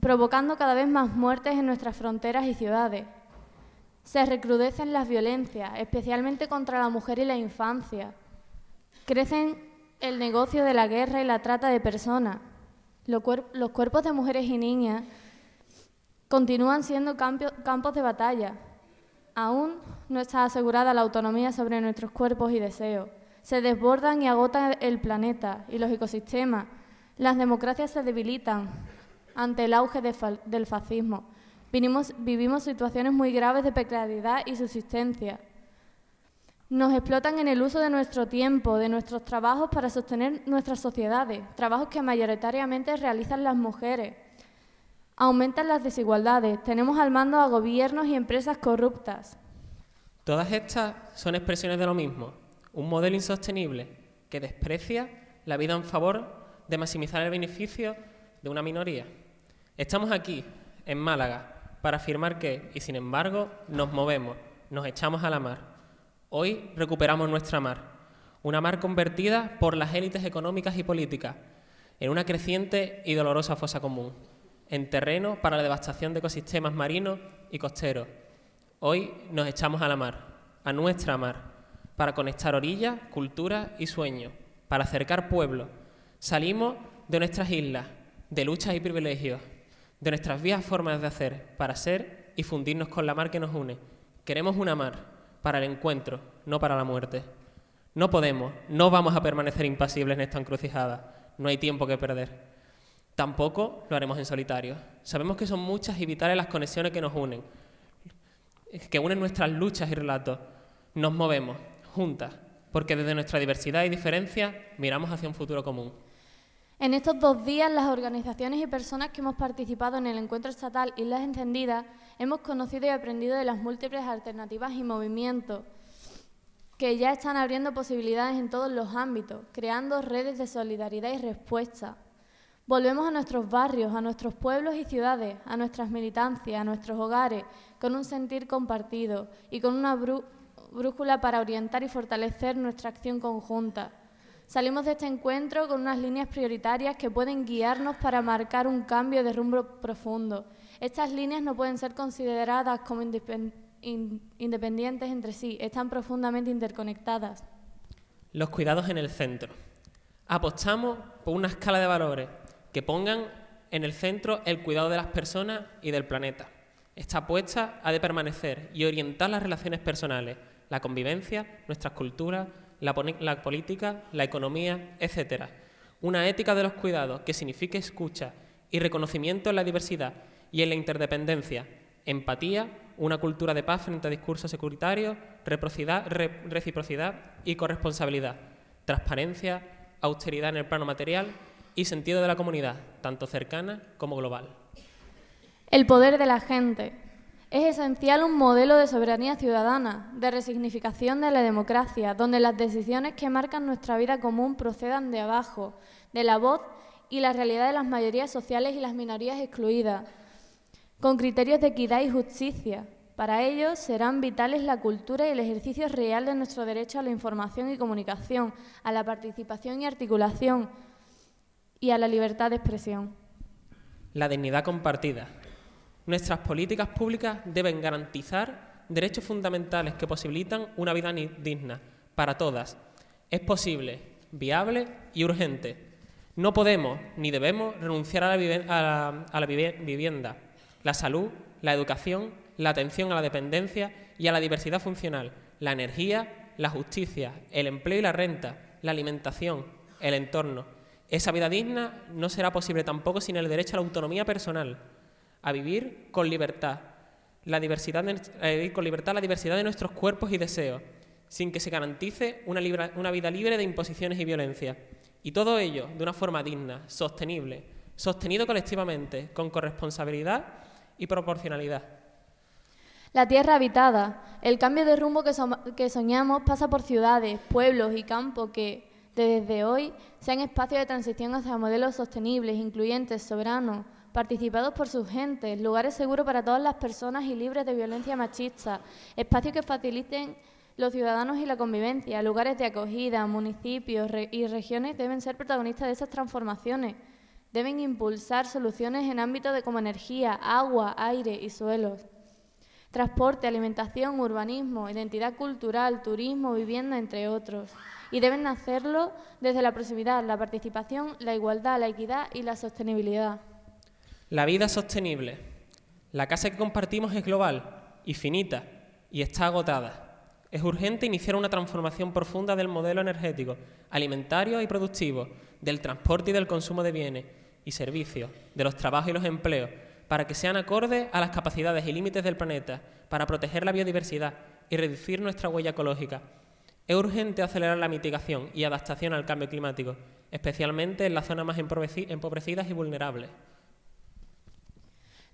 provocando cada vez más muertes en nuestras fronteras y ciudades. Se recrudecen las violencias, especialmente contra la mujer y la infancia. Crecen el negocio de la guerra y la trata de personas. Los cuerpos de mujeres y niñas continúan siendo campos de batalla. Aún no está asegurada la autonomía sobre nuestros cuerpos y deseos. Se desbordan y agotan el planeta y los ecosistemas. Las democracias se debilitan ante el auge del fascismo. Vivimos situaciones muy graves de precariedad y subsistencia. Nos explotan en el uso de nuestro tiempo, de nuestros trabajos para sostener nuestras sociedades, trabajos que mayoritariamente realizan las mujeres. Aumentan las desigualdades, tenemos al mando a gobiernos y empresas corruptas. Todas estas son expresiones de lo mismo, un modelo insostenible que desprecia la vida en favor de maximizar el beneficio de una minoría. Estamos aquí, en Málaga, para afirmar que, y sin embargo, nos movemos, nos echamos a la mar. Hoy recuperamos nuestra mar, una mar convertida por las élites económicas y políticas en una creciente y dolorosa fosa común, en terreno para la devastación de ecosistemas marinos y costeros. Hoy nos echamos a la mar, a nuestra mar, para conectar orillas, culturas y sueños, para acercar pueblos. Salimos de nuestras islas, de luchas y privilegios, de nuestras viejas formas de hacer, para ser y fundirnos con la mar que nos une. Queremos una mar para el encuentro, no para la muerte. No podemos, no vamos a permanecer impasibles en esta encrucijada. No hay tiempo que perder. Tampoco lo haremos en solitario. Sabemos que son muchas y vitales las conexiones que nos unen, que unen nuestras luchas y relatos. Nos movemos, juntas, porque desde nuestra diversidad y diferencia miramos hacia un futuro común. En estos 2 días, las organizaciones y personas que hemos participado en el encuentro estatal Islas Encendidas hemos conocido y aprendido de las múltiples alternativas y movimientos que ya están abriendo posibilidades en todos los ámbitos, creando redes de solidaridad y respuesta. Volvemos a nuestros barrios, a nuestros pueblos y ciudades, a nuestras militancias, a nuestros hogares, con un sentir compartido y con una brújula para orientar y fortalecer nuestra acción conjunta. Salimos de este encuentro con unas líneas prioritarias que pueden guiarnos para marcar un cambio de rumbo profundo. Estas líneas no pueden ser consideradas como independientes entre sí, están profundamente interconectadas. Los cuidados en el centro. Apostamos por una escala de valores que pongan en el centro el cuidado de las personas y del planeta. Esta apuesta ha de permanecer y orientar las relaciones personales, la convivencia, nuestras culturas, la política, la economía, etc. Una ética de los cuidados que signifique escucha y reconocimiento en la diversidad y en la interdependencia, empatía, una cultura de paz frente a discursos securitarios, reciprocidad y corresponsabilidad, transparencia, austeridad en el plano material y sentido de la comunidad, tanto cercana como global. El poder de la gente. Es esencial un modelo de soberanía ciudadana, de resignificación de la democracia, donde las decisiones que marcan nuestra vida común procedan de abajo, de la voz y la realidad de las mayorías sociales y las minorías excluidas, con criterios de equidad y justicia. Para ello serán vitales la cultura y el ejercicio real de nuestro derecho a la información y comunicación, a la participación y articulación y a la libertad de expresión. La dignidad compartida. Nuestras políticas públicas deben garantizar derechos fundamentales que posibilitan una vida digna para todas. Es posible, viable y urgente. No podemos ni debemos renunciar a la vivienda, la salud, la educación, la atención a la dependencia y a la diversidad funcional, la energía, la justicia, el empleo y la renta, la alimentación, el entorno. Esa vida digna no será posible tampoco sin el derecho a la autonomía personal, a vivir con libertad la diversidad de nuestros cuerpos y deseos, sin que se garantice una vida libre de imposiciones y violencia. Y todo ello de una forma digna, sostenible, sostenido colectivamente, con corresponsabilidad y proporcionalidad. La tierra habitada. El cambio de rumbo que soñamos pasa por ciudades, pueblos y campos que, desde hoy, sean espacios de transición hacia modelos sostenibles, incluyentes, soberanos, participados por sus gentes, lugares seguros para todas las personas y libres de violencia machista, espacios que faciliten los ciudadanos y la convivencia, lugares de acogida, municipios y regiones deben ser protagonistas de esas transformaciones. Deben impulsar soluciones en ámbitos como energía, agua, aire y suelos, transporte, alimentación, urbanismo, identidad cultural, turismo, vivienda, entre otros. Y deben hacerlo desde la proximidad, la participación, la igualdad, la equidad y la sostenibilidad. La vida sostenible. La casa que compartimos es global y finita y está agotada. Es urgente iniciar una transformación profunda del modelo energético, alimentario y productivo, del transporte y del consumo de bienes y servicios, de los trabajos y los empleos, para que sean acordes a las capacidades y límites del planeta, para proteger la biodiversidad y reducir nuestra huella ecológica. Es urgente acelerar la mitigación y adaptación al cambio climático, especialmente en las zonas más empobrecidas y vulnerables.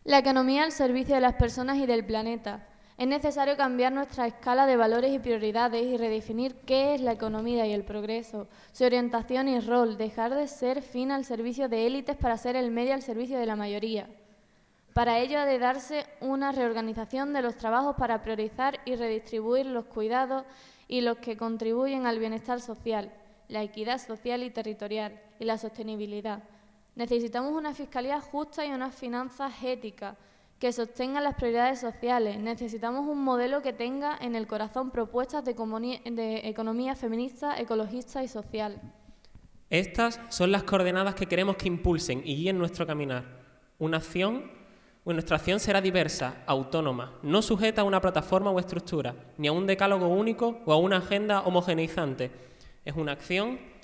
La economía al servicio de las personas y del planeta. Es necesario cambiar nuestra escala de valores y prioridades y redefinir qué es la economía y el progreso, su orientación y rol, dejar de ser fin al servicio de élites para ser el medio al servicio de la mayoría. Para ello ha de darse una reorganización de los trabajos para priorizar y redistribuir los cuidados y los que contribuyen al bienestar social, la equidad social y territorial y la sostenibilidad. Necesitamos una fiscalía justa y unas finanzas éticas que sostengan las prioridades sociales. Necesitamos un modelo que tenga en el corazón propuestas de economía feminista, ecologista y social. Estas son las coordenadas que queremos que impulsen y guíen nuestro caminar. Nuestra acción será diversa, autónoma, no sujeta a una plataforma o estructura, ni a un decálogo único o a una agenda homogeneizante. Es una acción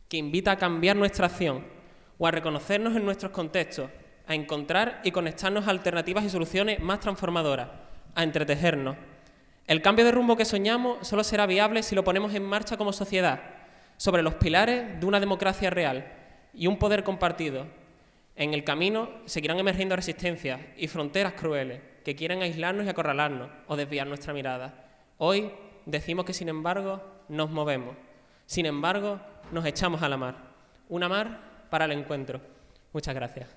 que invita a cambiar nuestra acción o a reconocernos en nuestros contextos, a encontrar y conectarnos a alternativas y soluciones más transformadoras, a entretejernos. El cambio de rumbo que soñamos solo será viable si lo ponemos en marcha como sociedad, sobre los pilares de una democracia real y un poder compartido. En el camino seguirán emergiendo resistencias y fronteras crueles que quieren aislarnos y acorralarnos o desviar nuestra mirada. Hoy decimos que, sin embargo, nos movemos. Sin embargo, nos echamos a la mar. Una mar para el encuentro. Muchas gracias.